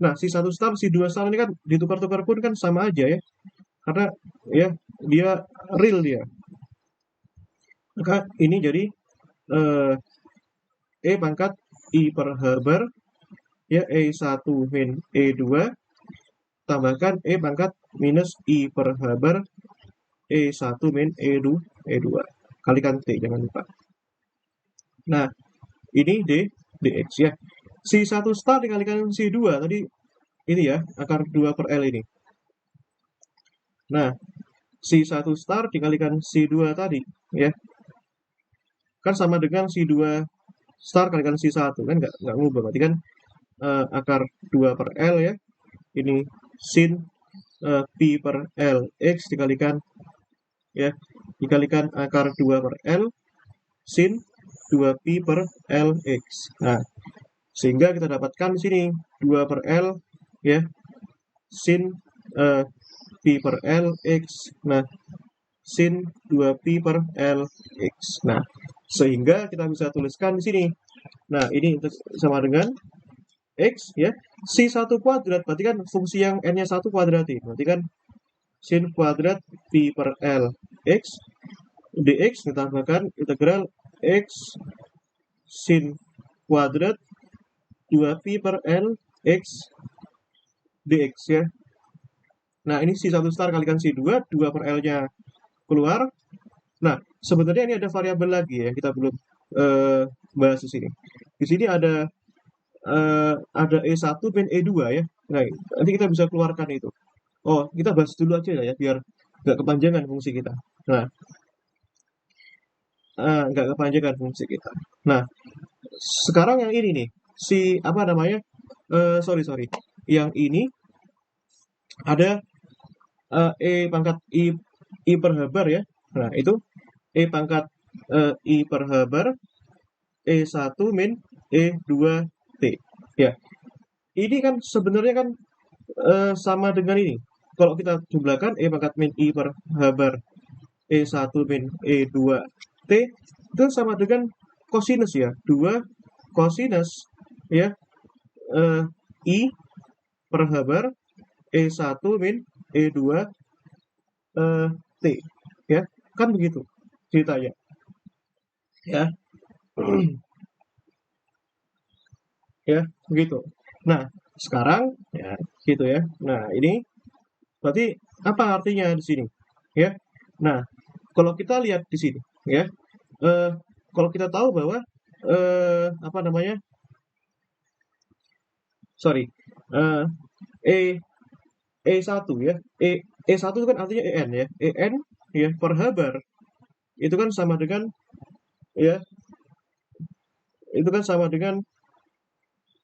Nah, C1 star C2 star ini kan ditukar-tukar pun kan sama aja ya. Karena ya dia real dia. Maka ini jadi E pangkat I per H bar ya, E1 min E2 tambahkan E pangkat minus I per H bar E1 min E2 kalikan T, jangan lupa. Nah, ini dx ya. C1 star dikalikan C2 tadi ini ya, akar 2 per L ini. Nah, C1 star dikalikan C2 tadi ya, kan sama dengan C2 star kalikan C1 kan nggak ngubah, berarti kan akar 2 per L ya, ini sin pi per L x dikalikan ya, dikalikan akar 2 per L sin 2 pi per L x. Nah, sehingga kita dapatkan di sini 2 per L ya, sin pi per L x. Nah, sin 2 pi per L x. Nah, sehingga kita bisa tuliskan di sini. Nah, ini sama dengan x ya. C1 kuadrat berarti kan fungsi yang n-nya 1 kuadratin. Berarti kan sin kuadrat pi per L x dx ditambahkan integral x sin kuadrat 2 pi per L x dx ya. Nah, ini C1 star kalikan C2, 2 per L-nya keluar. Nah, sebenarnya ini ada variabel lagi ya, kita belum bahas di sini. Di sini ada E1 min E2 ya. Nah, nanti kita bisa keluarkan itu. Oh, kita bahas dulu aja ya, biar nggak kepanjangan fungsi kita. Nah, nggak kepanjangan fungsi kita. Nah, sekarang yang ini nih, si apa namanya? Sorry. Yang ini ada E pangkat I per H bar ya. Nah, itu E pangkat I per H bar E1 min E2T. Ya. Ini kan sebenarnya kan sama dengan ini. Kalau kita jumlahkan E pangkat min I per H bar E1 min E2T itu sama dengan cosinus ya. 2 cosinus ya I per H bar E1 min E2 T ya. Kan begitu ceritanya. Ya. Ya, begitu. Nah, sekarang ya gitu ya. Nah, ini berarti apa artinya di sini? Ya. Nah, kalau kita lihat di sini ya, kalau kita tahu bahwa apa namanya? Sorry. E1 ya. E1 itu kan artinya EN ya. EN ya per H bar itu kan sama dengan ya, itu kan sama dengan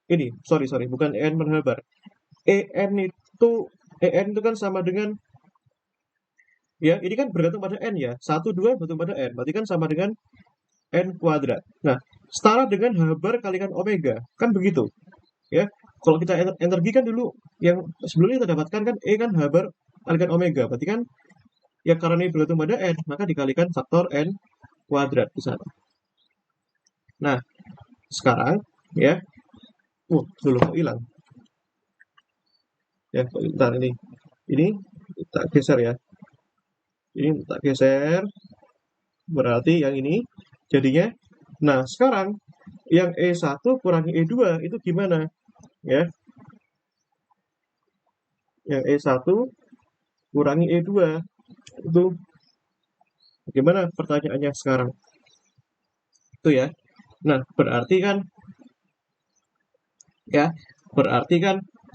ini, sorry, bukan EN per H bar. EN itu kan sama dengan ya, ini kan bergantung pada N ya. 1, 2 bergantung pada N. Berarti kan sama dengan N kuadrat. Nah, setara dengan H bar kalikan omega. Kan begitu. Ya. Kalau kita energi kan dulu yang sebelumnya kita dapatkan kan E kan H bar kalikan omega. Berarti kan ya karena ini bergantung pada N, maka dikalikan faktor N kuadrat di sana. Nah, sekarang ya. Dulu kok hilang. Ya, bentar ini. Ini kita geser ya. Ini tak geser. Berarti yang ini jadinya. Nah, sekarang yang E1 kurangi E2 itu gimana? Ya. Yang E1 kurangi E2 itu gimana pertanyaannya sekarang? Itu ya. Nah, berarti kan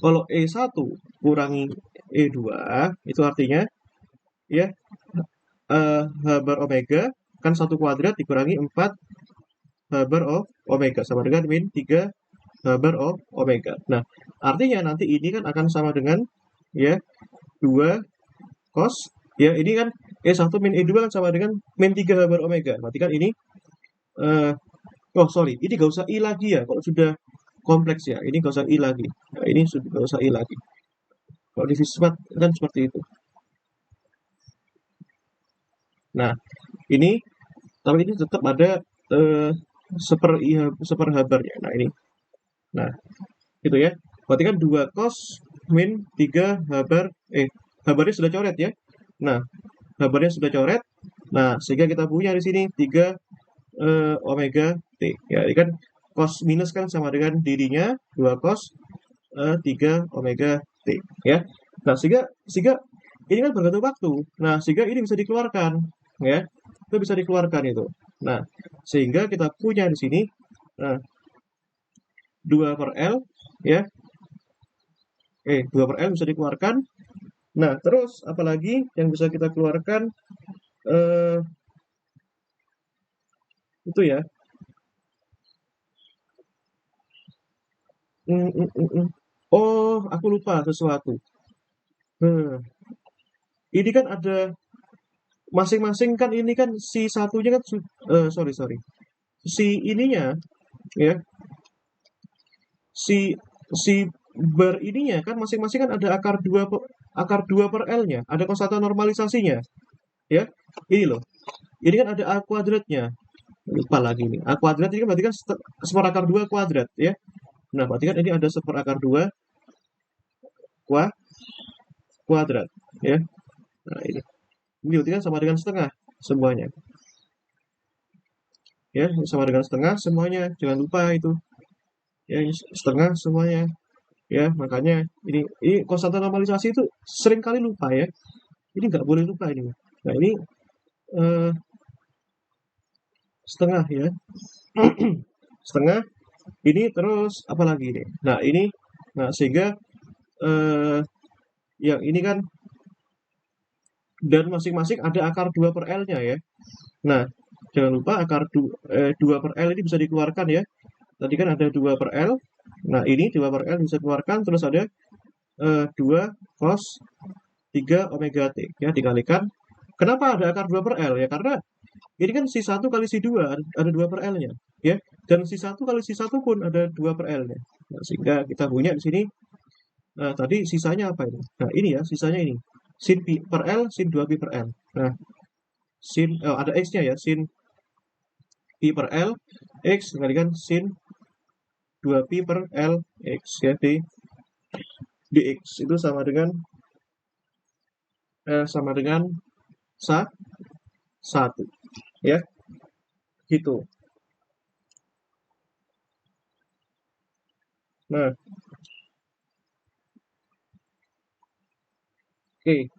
kalau E1 kurangi E2 itu artinya ya H bar omega kan 1 kuadrat dikurangi 4 H bar of omega sama dengan min 3 H bar of omega. Nah, artinya nanti ini kan akan sama dengan ya 2 cos ya ini kan E1 min E2 kan sama dengan min 3 H bar omega. Berarti kan ini ini gak usah I lagi ya kalau sudah kompleks ya. Ini gak usah I lagi. Nah, ini sudah gak usah I lagi. Kalau di Vismat kan seperti itu. Nah, ini tapi ini tetap ada seper habarnya. Nah, ini. Nah, gitu ya. Berarti kan 2 cos min 3 habar habarnya sudah coret ya. Nah, habarnya sudah coret. Nah, sehingga kita punya di sini 3 omega T. Ya, ini kan cos minus kan sama dengan dirinya 2 cos 3 omega T ya. Nah, sehingga ini kan bergantung waktu. Nah, sehingga ini bisa dikeluarkan ya. Itu bisa dikeluarkan itu. Nah, sehingga kita punya di sini 2 per L ya. 2 per L bisa dikeluarkan. Nah, terus apalagi yang bisa kita keluarkan itu ya. Oh, aku lupa sesuatu. Ini kan ada masing-masing kan ini kan si satunya kan sorry. Si ininya ya. Si bar ininya kan masing-masing kan ada akar 2 per L-nya, ada konstanta normalisasinya. Ya. Ini loh. Ini kan ada A kuadratnya. Lupa lagi nih. A kuadrat ini kan berarti kan seperakar 2 kuadrat ya. Nah, berarti kan ini ada seperakar 2 kuadrat ya. Nah, ini berarti kan sama dengan setengah semuanya. Ya, sama dengan setengah semuanya. Jangan lupa itu. Ya, ini setengah semuanya. Ya, makanya ini konstanta normalisasi itu sering kali lupa ya. Ini nggak boleh lupa ini. Nah, ini setengah ya. Setengah. Ini terus apa lagi nih? Nah, ini sehingga yang ini kan dan masing-masing ada akar 2 per L-nya ya. Nah, jangan lupa akar 2 per L ini bisa dikeluarkan ya. Tadi kan ada 2 per L. Nah, ini 2 per L bisa dikeluarkan. Terus ada 2 cos 3 omega T. Ya, dikalikan. Kenapa ada akar 2 per L? Ya, karena ini kan si 1 kali si 2 ada 2 per L-nya. Ya, dan si 1 kali si 1 pun ada 2 per L-nya. Nah, sehingga kita punya di sini tadi sisanya apa ini? Nah, ini ya, sisanya ini. Sin pi per L, sin 2pi per L. Nah, ada X-nya ya, sin pi per L, X dikalikan sin 2pi per L, X ya, dx itu sama dengan 1 ya, gitu. Nah, oke.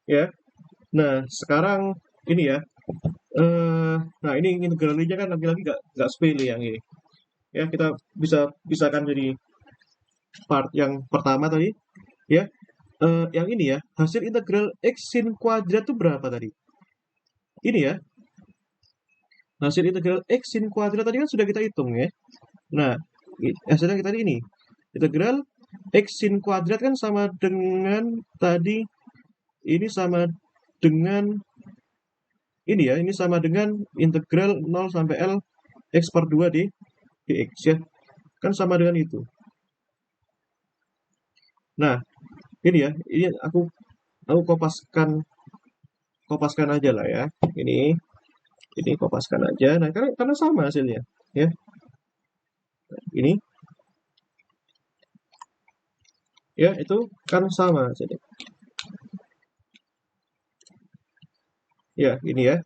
Ya. Nah, sekarang ini ya. Nah, ini integralnya kan lagi-lagi nggak sepele yang ini. Ya, kita bisa pisahkan jadi part yang pertama tadi. Ya. Yang ini ya, hasil integral X sin kuadrat itu berapa tadi? Ini ya. Hasil integral X sin kuadrat tadi kan sudah kita hitung ya. Nah, hasilnya kita tadi ini. Integral X sin kuadrat kan sama dengan tadi ini sama dengan ini ya, ini sama dengan integral 0 sampai L X per 2 dx ya. Kan sama dengan itu. Nah, ini ya, ini aku kopaskan aja lah ya. Ini kopaskan aja. Nah, karena sama hasilnya ya. Ini ya, itu kan sama hasilnya. Ya, ini ya.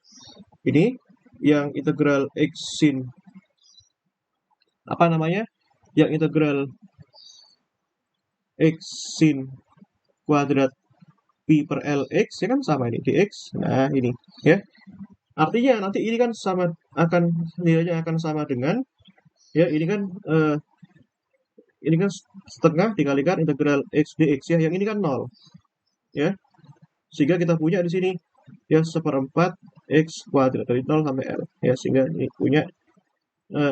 Ini yang integral X sin apa namanya? Yang integral X sin kuadrat pi per L X ya kan sama ini dx. Nah, ini ya. Artinya nanti ini kan nilainya akan sama dengan ya, ini kan setengah dikalikan integral X dx ya. Yang ini kan 0 ya. Sehingga kita punya di sini ya 1/4 X kuadrat dari 0 sampai L ya, sehingga ini punya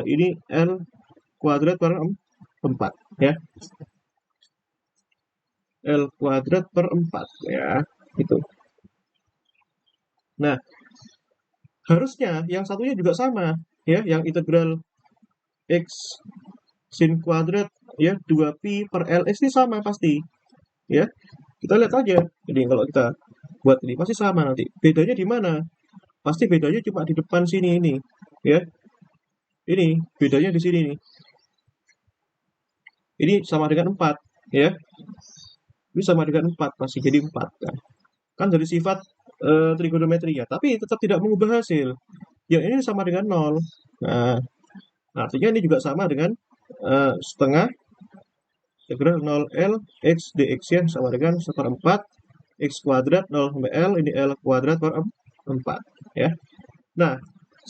ini L kuadrat per 4 ya. L kuadrat per 4 ya, itu. Nah, harusnya yang satunya juga sama ya, yang integral X sin kuadrat ya 2pi per Lx ini sama pasti ya. Kita lihat aja. Jadi kalau kita buat ini pasti sama nanti. Bedanya di mana? Pasti bedanya cuma di depan sini ini ya. Ini bedanya di sini nih. Ini sama dengan 4 ya. Ini sama dengan 4 pasti jadi 4 kan. Kan dari sifat trigonometri ya, tapi tetap tidak mengubah hasil. Yang ini sama dengan 0. Nah, artinya ini juga sama dengan setengah integral 0L X dx ya, sama dengan 1/4 X kuadrat 0 sampai L, ini L kuadrat per 4 ya. Nah,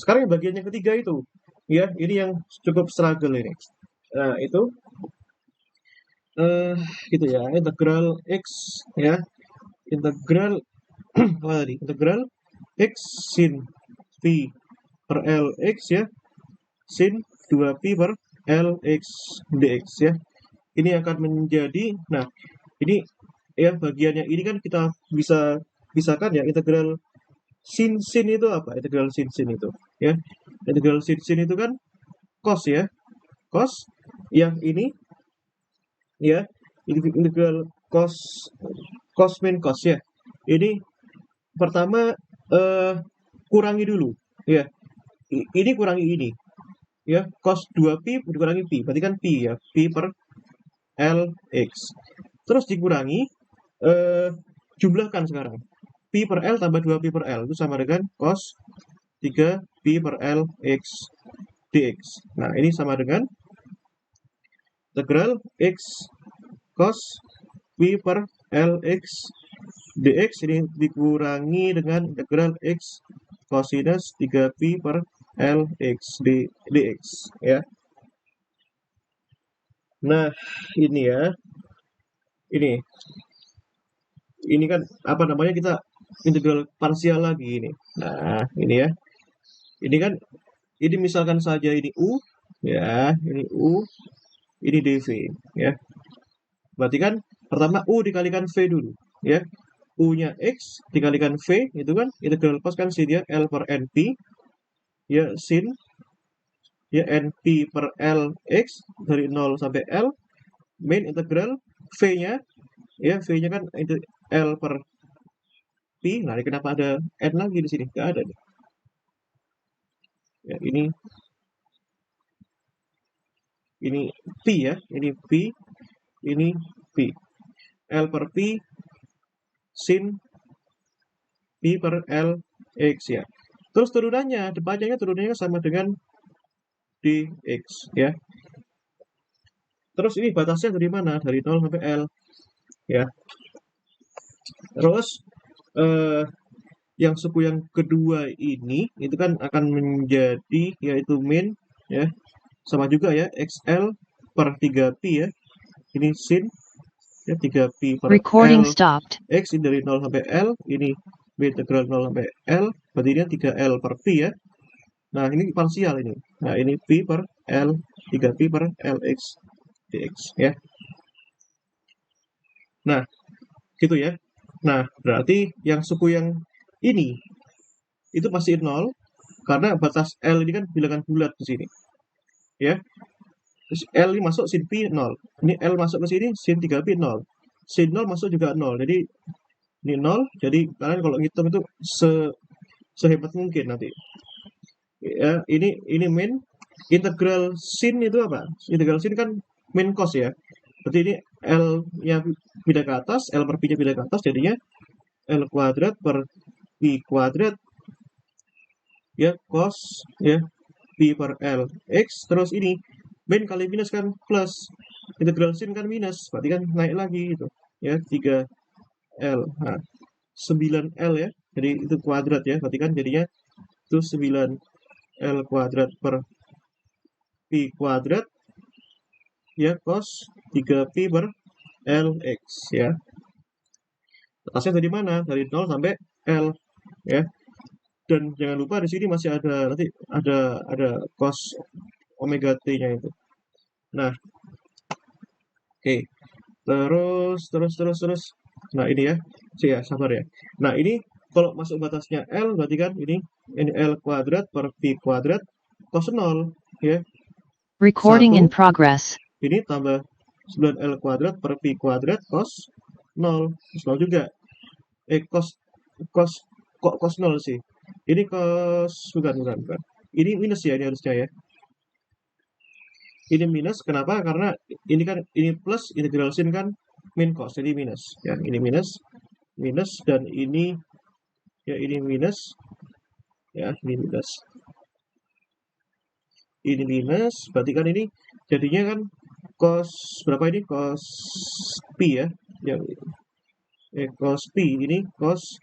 sekarang yang bagian yang ketiga itu ya, ini yang cukup struggle ini. Nah, itu gitu ya, integral X ya, integral apa tadi? Integral X sin pi per L X ya, sin 2pi per L X dx ya. Ini akan menjadi, nah ini ya bagiannya ini kan kita bisa pisahkan ya, integral sin itu apa? Integral sin itu ya. Integral sin itu kan cos ya. Cos yang ini ya, integral cos min cos ya. Ini pertama kurangi dulu ya. Ini kurangi ini ya, cos 2pi dikurangi pi, berarti kan pi ya, pi per Lx. Terus dikurangi jumlahkan sekarang. Pi per L tambah 2pi per L itu sama dengan cos 3pi per L X dx. Nah, ini sama dengan integral X cos pi per L X dx, ini dikurangi dengan integral X cosinus 3pi per L X dx ya. Nah, ini ya. Ini kan apa namanya, kita integral parsial lagi ini. Nah, ini ya. Ini kan ini misalkan saja ini U ya, ini U, ini dV ya. Berarti kan pertama U dikalikan V dulu ya. U-nya X dikalikan V itu kan integral cos kan sin ya, L per NP ya, sin ya NP per L X dari 0 sampai L min integral V-nya ya, V-nya kan L per P. Nah, ini kenapa ada N lagi di sini? Nggak ada nih. Ya, ini P ya, ini P, ini P. L per P sin P per L X ya. Terus turunannya sama dengan dx ya. Terus ini batasnya dari mana? Dari 0 sampai L ya. Terus yang suku yang kedua ini itu kan akan menjadi yaitu min ya, sama juga ya, XL per 3pi ya. Ini sin ya, 3pi per Recording L stopped. X ini dari 0 sampai L, ini B integral 0 sampai L, berarti ini 3L per pi ya. Nah, ini parsial ini. Nah, ini pi per L, 3pi per Lx dx ya. Nah, gitu ya. Nah, berarti yang suku yang ini itu masih 0 karena batas L ini kan bilangan bulat di sini. Ya. Terus L ini masuk sin pi 0. Ini L masuk ke sini sin 3pi 0. Sin 0 masuk juga 0. Jadi ini 0. Jadi kalian kalau ngitung itu sehebat mungkin nanti. Ya, ini min integral sin itu apa? Integral sin kan min cos ya. Berarti ini L-nya pindah ke atas, L per P-nya pindah ke atas, jadinya L kuadrat per P kuadrat ya cos ya P per L X, terus ini min kali minus kan plus, integral sin kan minus, berarti kan naik lagi itu ya 3L. Nah, 9L ya, jadi itu kuadrat ya, berarti kan jadinya itu 9L kuadrat per P kuadrat ya cos 3P per LX ya. Batasnya dari mana? Dari 0 sampai L ya. Dan jangan lupa di sini masih ada nanti ada cos omega t-nya itu. Nah, oke. Terus. Nah, ini ya. Ya, sabar ya. Nah, ini kalau masuk batasnya L berarti kan ini L kuadrat per P kuadrat cos 0 ya. Recording 1 in progress. ini tambah 9L kuadrat per P kuadrat cos 0. Cos 0 juga. Cos 0 sih. Ini cos bukan. Ini minus ya, ini harusnya ya. Ini minus, kenapa? Karena ini kan ini plus, integral sin kan min cos, jadi minus. Ya, ini minus dan ini ya ini minus. Ya, ini minus. Ini minus, berarti kan ini jadinya kan cos berapa ini? Cos pi ya. Yang cos pi ini cos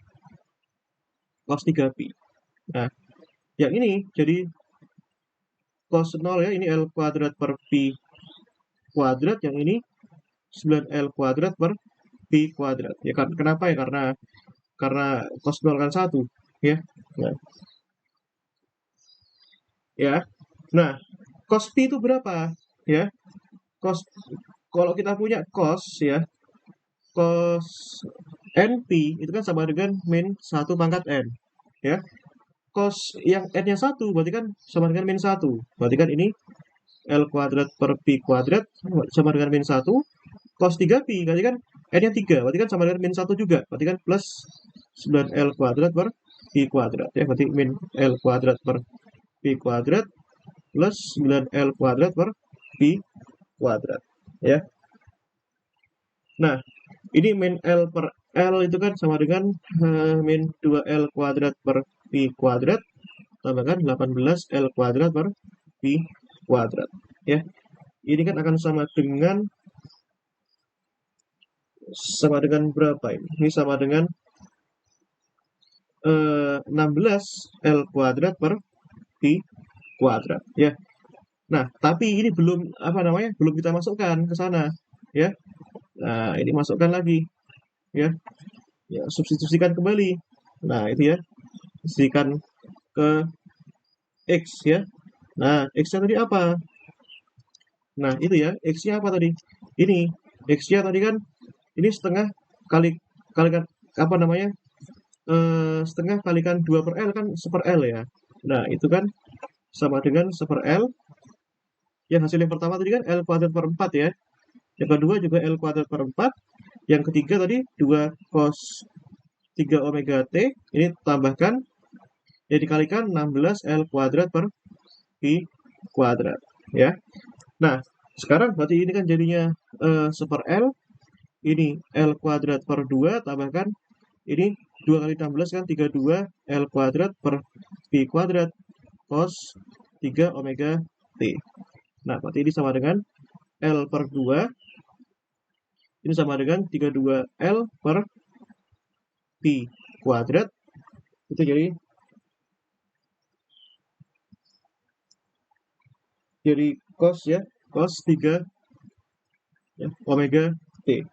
3pi. Nah, yang ini jadi cos 0 ya, ini L kuadrat per Pi kuadrat, yang ini 9L kuadrat per Pi kuadrat. Ya kan, kenapa ya? Karena cos 0 kan 1 ya. Nah, ya. Nah, cos Pi itu berapa? Ya. Cos kalau kita punya cos ya, cos NP itu kan sama dengan min 1 pangkat N ya. Cos yang N-nya 1 berarti kan sama dengan min 1. Berarti kan ini L kuadrat per Pi kuadrat sama dengan min 1. Cos 3Pi berarti kan N-nya 3. Berarti kan sama dengan min 1 juga. Berarti kan plus 9L kuadrat per Pi kuadrat. Ya, berarti min L kuadrat per Pi kuadrat plus 9L kuadrat per Pi kuadrat. Ya. Nah, ini min L per L itu kan sama dengan min 2L kuadrat per Pi kuadrat tambahkan 18L kuadrat per Pi kuadrat. Ya, ini kan akan sama dengan berapa ini? Ini sama dengan 16L kuadrat per Pi kuadrat ya. Nah, tapi ini belum belum kita masukkan ke sana ya. Nah, ini masukkan lagi ya. Ya, substitusikan kembali. Nah, itu ya. Substitusikan ke X ya. Nah, X-nya tadi apa? Nah, itu ya. X-nya apa tadi? Ini. X-nya tadi kan ini setengah kalikan apa namanya? Setengah kalikan 2 per L kan 1/L ya. Nah, itu kan sama dengan 1/L. Yang hasil yang pertama tadi kan L kuadrat per 4 ya. Yang kedua juga L kuadrat per 4. Yang ketiga tadi 2 cos 3 omega T. Ini tambahkan, ya dikalikan 16 L kuadrat per Pi kuadrat. Ya. Nah, sekarang berarti ini kan jadinya 1/L. Ini L kuadrat per 2 tambahkan ini 2 kali 16 kan 32 L kuadrat per Pi kuadrat cos 3 omega T. Nah, berarti ini sama dengan L per 2. Ini sama dengan 32 L per Pi kuadrat. Itu jadi cos ya, cos 3 ya, omega T.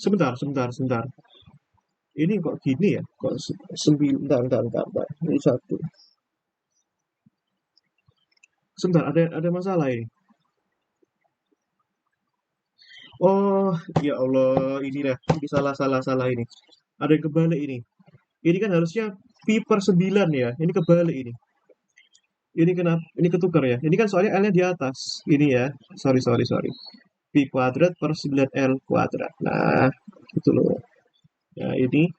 Sebentar. Ini kok gini ya? Kok 9, bentar. Ini 1. Sebentar, ada masalah ini. Oh, ya Allah, ini salah ini. Ada yang kebalik ini. Ini kan harusnya pi per 9 ya. Ini kebalik ini. Ini kenapa? Ini ketukar ya. Ini kan soalnya L-nya di atas. Ini ya. Sorry. Pi kuadrat per 9L kuadrat. Nah, gitu loh. Nah, ini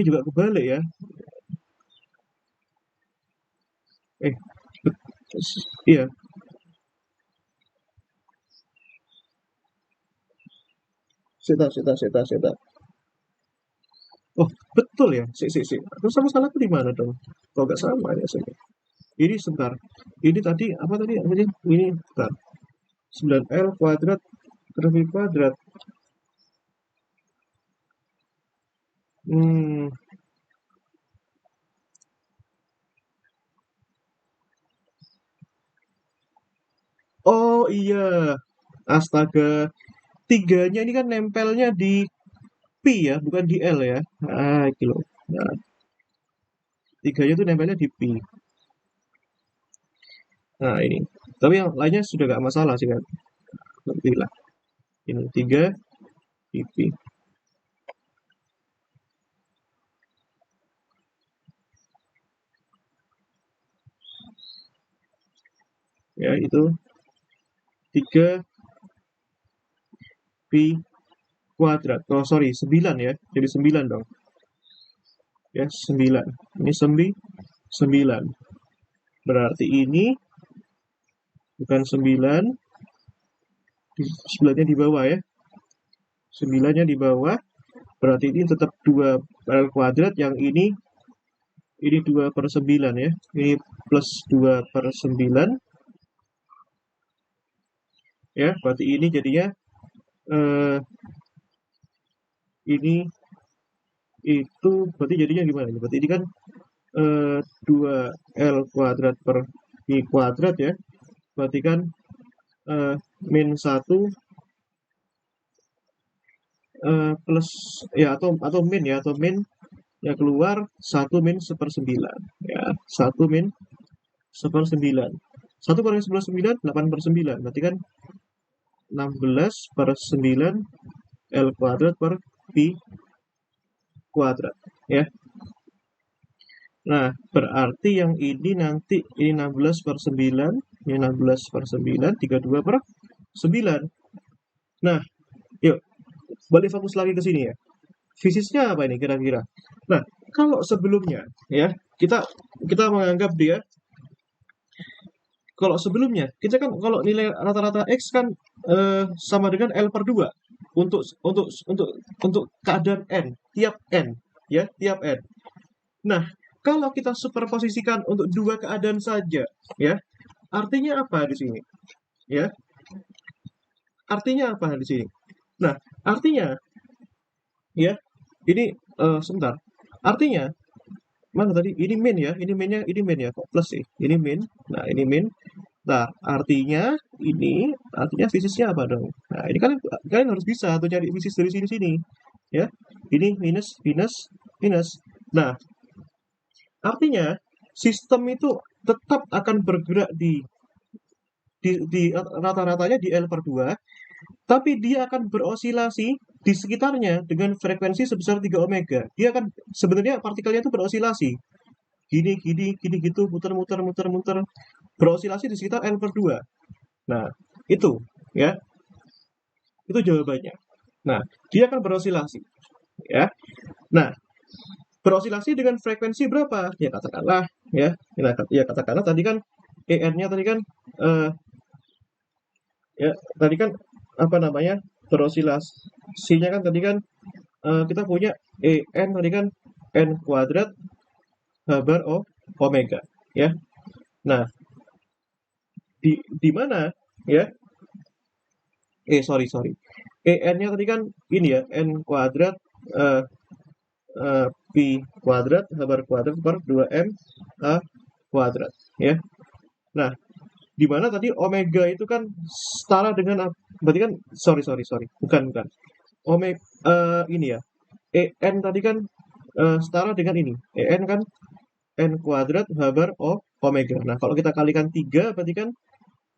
juga kebalik ya. Iya. Seta. Oh, betul ya. Terus sama salahku di mana dong? Kok nggak sama ya sih? Ini sebentar. Ini tadi apa tadi? Ini sebentar. 9L kuadrat per V kuadrat. Hmm. Oh iya. Astaga. Tiganya ini kan nempelnya di P ya, bukan di L ya. Ah, gitu loh. Nah, tiganya itu nempelnya di P. Nah, ini. Tapi yang lainnya sudah nggak masalah sih kan. Lebih lah. Ini 3 di P. Ya, itu 3 Pi kuadrat. Oh, sorry, 9 ya. Jadi 9 dong. Ya, 9. Ini 9. Berarti ini bukan 9. 9-nya di bawah ya. 9-nya di bawah. Berarti ini tetap 2 L kuadrat. Yang ini 2 per 9 ya. Ini plus 2 per 9. Ya, berarti ini jadinya eh, ini itu berarti jadinya gimana? Berarti ini kan 2L kuadrat per I kuadrat ya. Berarti kan min 1 plus ya atau min ya keluar 1 min 1/9 ya 1 min 1/9 1 per 9 8 per 9 berarti kan 16 per 9 L kuadrat per Pi kuadrat ya. Nah, berarti yang ini nanti ini 16 per 9, ini 16 per 9, 32 per 9. Nah, yuk balik fokus lagi ke sini ya. Fisiknya apa ini kira-kira? Nah, kalau sebelumnya ya, kita menganggap dia kalau sebelumnya kita kan kalau nilai rata-rata X kan sama dengan L per 2 untuk keadaan N, tiap N ya, tiap N. Nah, kalau kita superposisikan untuk dua keadaan saja ya, artinya apa di sini? Ya. Artinya apa di sini? Nah, artinya ya, ini sebentar. Artinya mana tadi? Ini min ya, ini min ya, kok plus sih? Ini min. Nah, ini min. Nah, artinya fisiknya apa dong? Nah, ini kalian harus bisa atau cari fisis dari sini ya. Ini minus minus minus. Nah, artinya sistem itu tetap akan bergerak di rata-ratanya di L per 2, tapi dia akan berosilasi di sekitarnya dengan frekuensi sebesar 3 omega. Dia akan sebenarnya partikelnya itu berosilasi. Gini gitu, muter, berosilasi di sekitar L per 2. Nah, itu ya. Itu jawabannya. Nah, dia akan berosilasi ya. Nah, berosilasi dengan frekuensi berapa? Ya katakanlah katakanlah tadi kan EN-nya tadi kan ya tadi kan apa namanya? Berosilasinya kan tadi kan kita punya EN tadi kan N kuadrat H bar omega ya. Nah, di mana ya? Sorry. EN-nya tadi kan ini ya, N kuadrat Pi kuadrat H bar kuadrat per 2M H kuadrat ya. Nah, di mana tadi omega itu kan setara dengan berarti kan sorry. Bukan. Omega ini ya. EN tadi kan setara dengan ini. EN kan N kuadrat H bar omega. Nah, kalau kita kalikan 3 berarti kan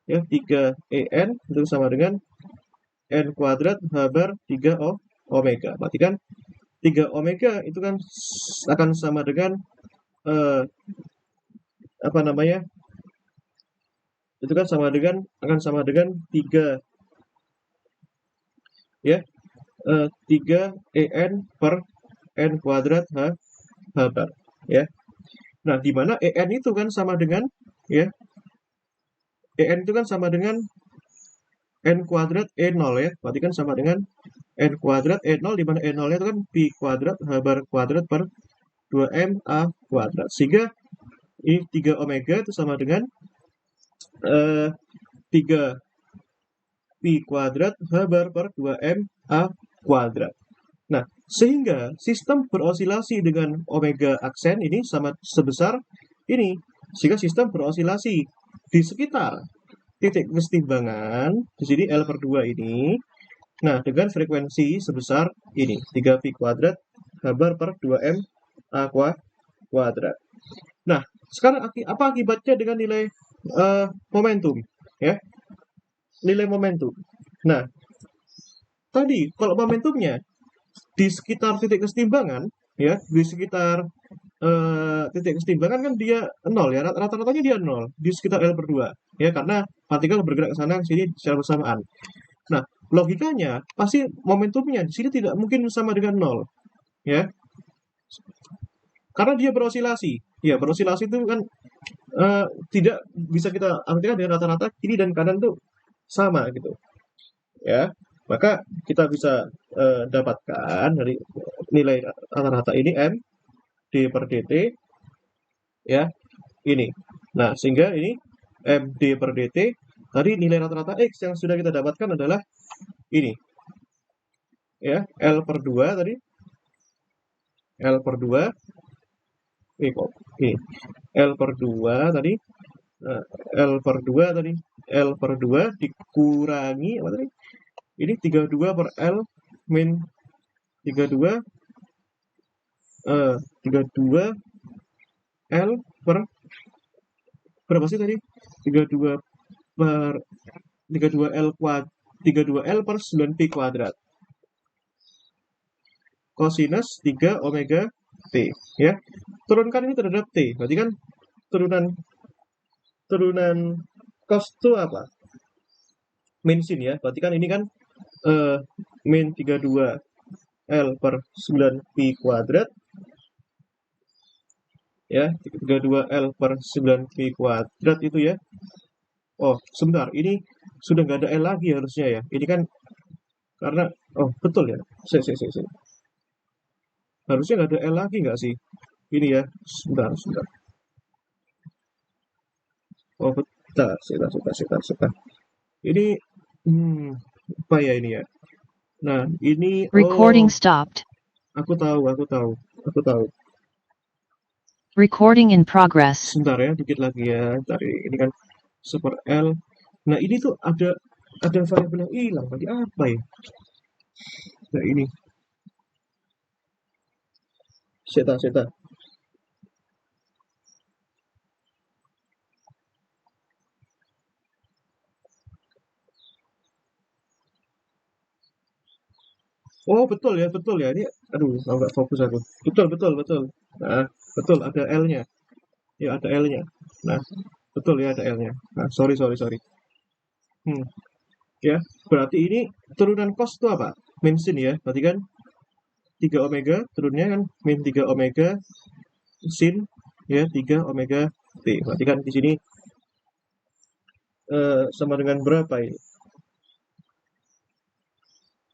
ya 3 EN itu sama dengan N kuadrat H bar 3 omega. Berarti kan 3 omega itu kan akan sama dengan apa namanya? Itu kan akan sama dengan 3 ya, 3 en per n kuadrat h bar ya. Nah, di mana en itu kan sama dengan ya, en itu kan sama dengan n kuadrat e0 ya. Berarti kan sama dengan n kuadrat e0, di mana e0 itu kan pi kuadrat h bar kuadrat per 2m a kuadrat. Sehingga ini 3 omega itu sama dengan 3 pi kuadrat h bar per 2m a kuadrat. Nah, sehingga sistem berosilasi dengan omega aksen ini sama sebesar ini. Sehingga sistem berosilasi di sekitar titik kesetimbangan, di sini L per 2 ini, nah dengan frekuensi sebesar ini, 3 pi kuadrat h bar per 2m a kuadrat. Nah, sekarang apa akibatnya dengan nilai momentum? Ya, nilai momentum. Nah, tadi kalau momentumnya di sekitar titik kesetimbangan, ya, di sekitar titik kesetimbangan kan dia 0 ya, rata-ratanya dia 0 di sekitar L per 2 ya, karena partikel bergerak ke sana ke sini secara bersamaan. Nah, logikanya pasti momentumnya di sini tidak mungkin sama dengan 0 ya, karena dia berosilasi ya. Berosilasi itu kan tidak bisa kita artikan dengan rata-rata kiri dan kanan tuh sama gitu ya. Maka kita bisa dapatkan dari nilai rata-rata ini M d per dt ya, ini. Nah, sehingga ini md per dt, tadi nilai rata-rata X yang sudah kita dapatkan adalah ini ya, L per 2 tadi, L per 2 ini L per 2 tadi, L per 2 tadi, L per 2 dikurangi apa tadi, ini 32 per L min 32 L per berapa sih tadi, 32 per 32 L per 9 pi kuadrat kosinus 3 omega T ya. Turunkan ini terhadap T, berarti kan turunan cos itu apa? Min sin ya, berarti kan ini kan min 32 L per 9 pi kuadrat ya, 32 L per 9 pi kuadrat itu ya. Oh, sebentar, ini sudah nggak ada L lagi harusnya ya. Ini kan karena, oh betul ya, harusnya nggak ada L lagi nggak sih? Ini ya, sebentar. Oh, bentar, sebentar. Ini, apa ya ini ya? Nah, ini, Recording stopped. Aku tahu. Recording in progress. Sebentar ya, dikit lagi ya. Tadi ini kan super L. Nah, ini tuh ada variabel yang hilang. Tadi apa ya? Nah, ini. Seta. Oh, betul ya. Ini, aduh, nggak fokus aku. Betul. Nah, betul, ada L-nya. Ya, ada L-nya. Nah, betul ya, ada L-nya. Nah, sorry. Ya, berarti ini turunan cos itu apa? Min sin ya. Berarti kan 3 omega, turunnya kan min 3 omega sin ya, 3 omega T. Berarti kan di sini sama dengan berapa ini?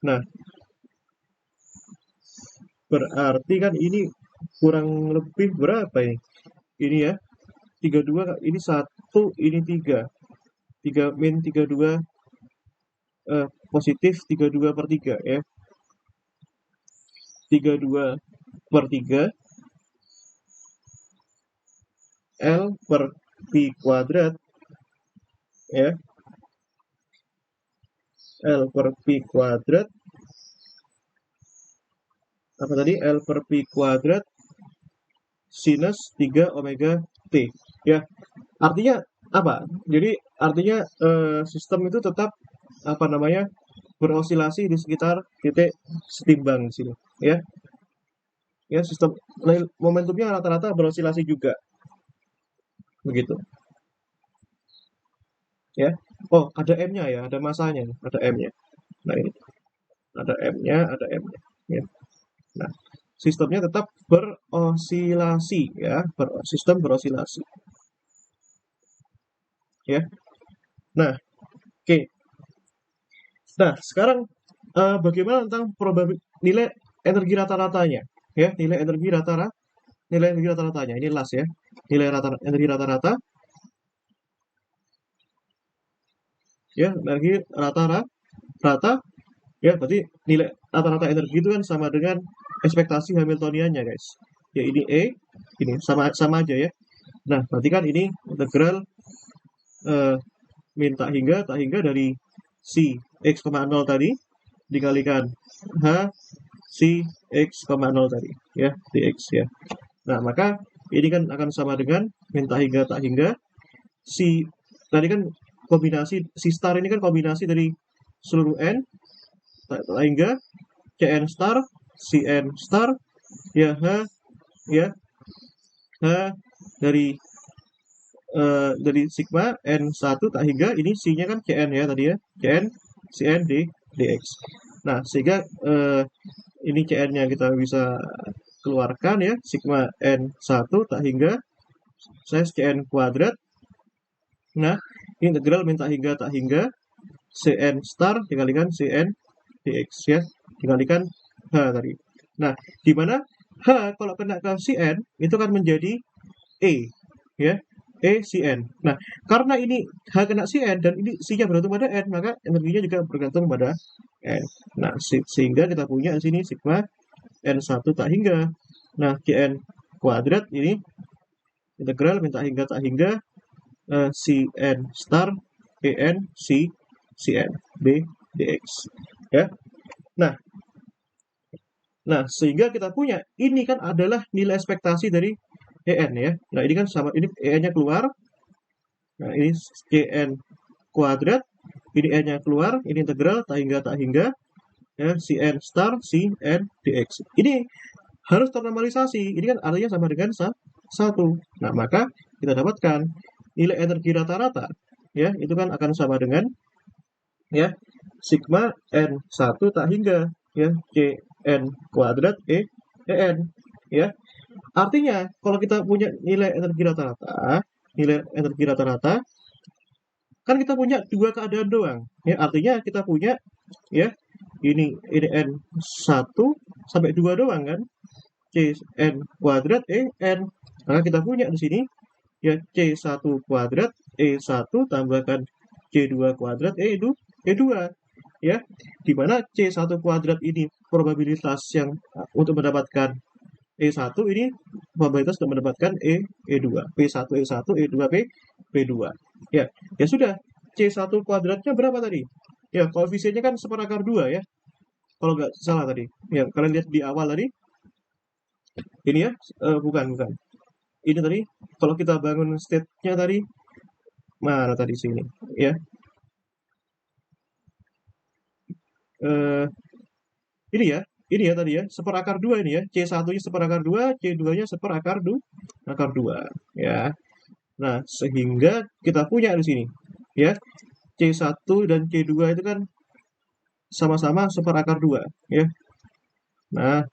Nah, berarti kan ini kurang lebih berapa ini? Ini ya, 32, ini 1, ini 3. 3 min 32 positif 32 per 3 ya. 32 per 3 L per pi kuadrat ya. L per pi kuadrat apa tadi, L per pi kuadrat sinus 3 omega T ya. Artinya apa? Jadi artinya sistem itu tetap apa namanya, berosilasi di sekitar titik setimbang di sini, ya. Ya, sistem momentumnya rata-rata berosilasi juga. Begitu. Ya. Oh, ada M-nya ya, ada masanya, ada M-nya. Nah, ini. Ada M-nya, ada M-nya, ya. Nah, sistemnya tetap berosilasi ya, sistem berosilasi. Ya. Nah, oke. Nah, sekarang bagaimana tentang nilai energi rata-ratanya? Ya, nilai energi rata-ratanya. Ini last ya. Nilai energi rata-rata. Ya, energi rata-rata. Ya, berarti nilai rata-rata energi itu kan sama dengan ekspektasi Hamiltoniannya, guys. Ya, ini E, ini sama aja ya. Nah, berarti kan ini integral min tak hingga dari si x,0 tadi dikalikan h si x,0 tadi ya, dx ya. Nah, maka ini kan akan sama dengan min tak hingga si tadi kan kombinasi si star ini kan kombinasi dari seluruh n tak hingga cn star cn star ya h ya h dari sigma n1 tak hingga ini c-nya kan cn ya tadi ya, cn dx. Nah, sehingga ini cn-nya kita bisa keluarkan ya, sigma n1 tak hingga size cn kuadrat. Nah, integral min tak hingga cn star dikalikan cn dx ya, dikalikan h tadi. Nah, di mana h kalau kena ke cn itu kan menjadi e ya, Cn. Nah, karena ini H kena Cn dan ini C-nya bergantung pada N, maka energinya juga bergantung pada N. Nah, sehingga kita punya di sini sigma N1 tak hingga. Nah, Cn kuadrat ini integral min tak hingga Cn star En C Cn d dx. Ya. Nah, sehingga kita punya ini kan adalah nilai ekspektasi dari En ya. Nah, ini kan sama, ini En-nya keluar. Nah, ini Cn kuadrat, ini n-nya keluar, ini integral tak hingga ya, Cn star Cn dx. Ini harus ternormalisasi. Ini kan artinya sama dengan 1. Nah, maka kita dapatkan nilai energi rata-rata ya, itu kan akan sama dengan ya sigma n1 tak hingga ya Cn kuadrat En ya. Artinya kalau kita punya nilai energi rata-rata kan kita punya dua keadaan doang ya, artinya kita punya ya ini n1 sampai 2 doang kan, Cn kuadrat En, maka kita punya di sini ya C1 kuadrat E1 tambahkan C2 kuadrat E2 ya, dimana C1 kuadrat ini probabilitas yang untuk mendapatkan E1 ini probabilitas untuk mendapatkan E2, P1 E1 E2 P2 ya. Ya sudah, C1 kuadratnya berapa tadi ya, koefisiennya kan 1/2 ya kalau nggak salah tadi ya, kalian lihat di awal tadi ini ya, bukan ini tadi kalau kita bangun state-nya tadi mana tadi sini ya, ini ya tadi ya 1/2 ini ya, C1-nya 1/2, C2-nya 1/2 ya. Nah, sehingga kita punya di sini ya C1 dan C2 itu kan sama-sama 1/2 ya. Nah,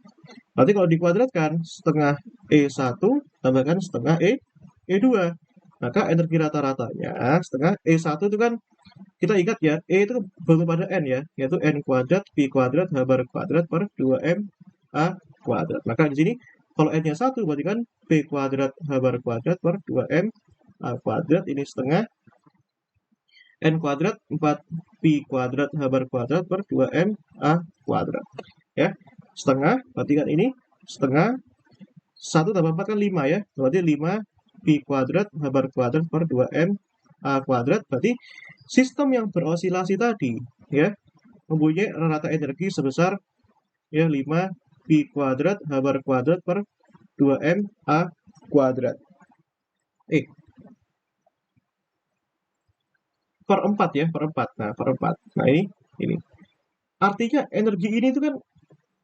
berarti kalau dikuadratkan setengah E1 tambahkan setengah E2, maka energi rata-ratanya setengah E1 itu kan kita ingat ya, E itu bergantung pada N ya, yaitu N kuadrat P kuadrat H bar kuadrat per 2M A kuadrat. Maka di sini kalau N-nya 1 berarti kan P kuadrat H bar kuadrat per 2M A kuadrat, ini setengah N kuadrat 4 P kuadrat H bar kuadrat per 2M A kuadrat. Ya, setengah, berarti kan ini setengah 1 tambah 4 kan 5 ya, berarti 5 P kuadrat H bar kuadrat per 2M A kuadrat. Berarti sistem yang berosilasi tadi ya mempunyai rata energi sebesar ya 5 P kuadrat H bar kuadrat per 2M A kuadrat. Per 4 ya, per 4. Nah, per 4. Nah, ini. artinya energi ini itu kan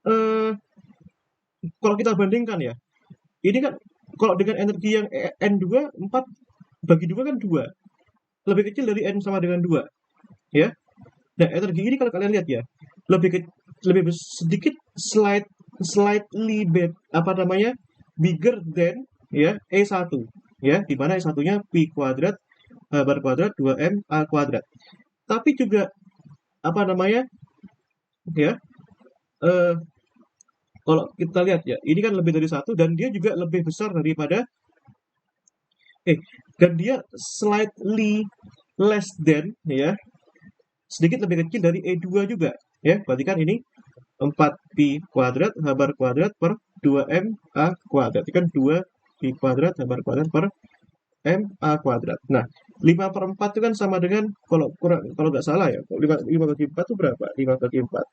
eh, kalau kita bandingkan ya, ini kan kalau dengan energi yang N2 4 bagi 2 kan 2. Lebih kecil dari N sama dengan 2, ya. Nah, energi ini kalau kalian lihat ya, lebih ke, lebih sedikit slightly apa namanya? Bigger than ya E1 ya, di mana E1-nya P kuadrat bar kuadrat 2M A kuadrat. Tapi juga apa namanya? Ya, eh, kalau kita lihat ya, ini kan lebih dari 1 dan dia juga lebih besar daripada dan dia slightly less than ya, sedikit lebih kecil dari E2 juga ya. Berarti kan ini 4Pi kuadrat H bar kuadrat per 2M A kuadrat. Itu kan 2Pi kuadrat H bar kuadrat per M A kuadrat. Nah, 5/4 itu kan sama dengan, kalau nggak salah ya, 5 bagi 4 itu berapa? 5 bagi 4.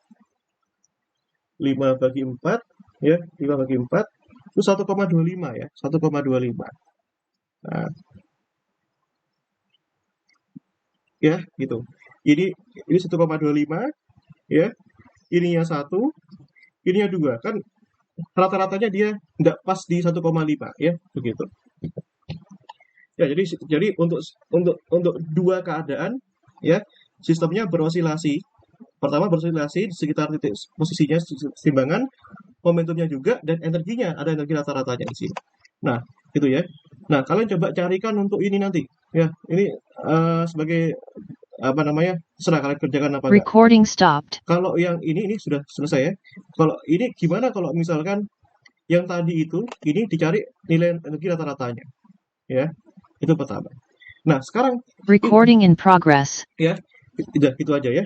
5 bagi 4 ya, 5 bagi 4 itu 1,25 ya, 1,25. Nah, ya gitu. Ini 1,25 ya, ininya 1, ininya 2 kan, rata-ratanya dia nggak pas di 1,5 ya, begitu. Ya, jadi untuk dua keadaan ya, sistemnya berosilasi. Pertama berosilasi di sekitar titik posisinya timbangan, momentumnya juga, dan energinya ada energi rata-ratanya di sini. Nah, itu ya. Nah, kalian coba carikan untuk ini nanti. Ya, ini sebagai apa namanya? Serah kalian kerjakan apa enggak. Recording stopped. Kalau yang ini sudah selesai ya. Kalau ini gimana kalau misalkan yang tadi itu ini dicari nilai energi rata-ratanya. Ya. Itu pertama. Nah, sekarang Recording in progress. ya, udah itu aja ya.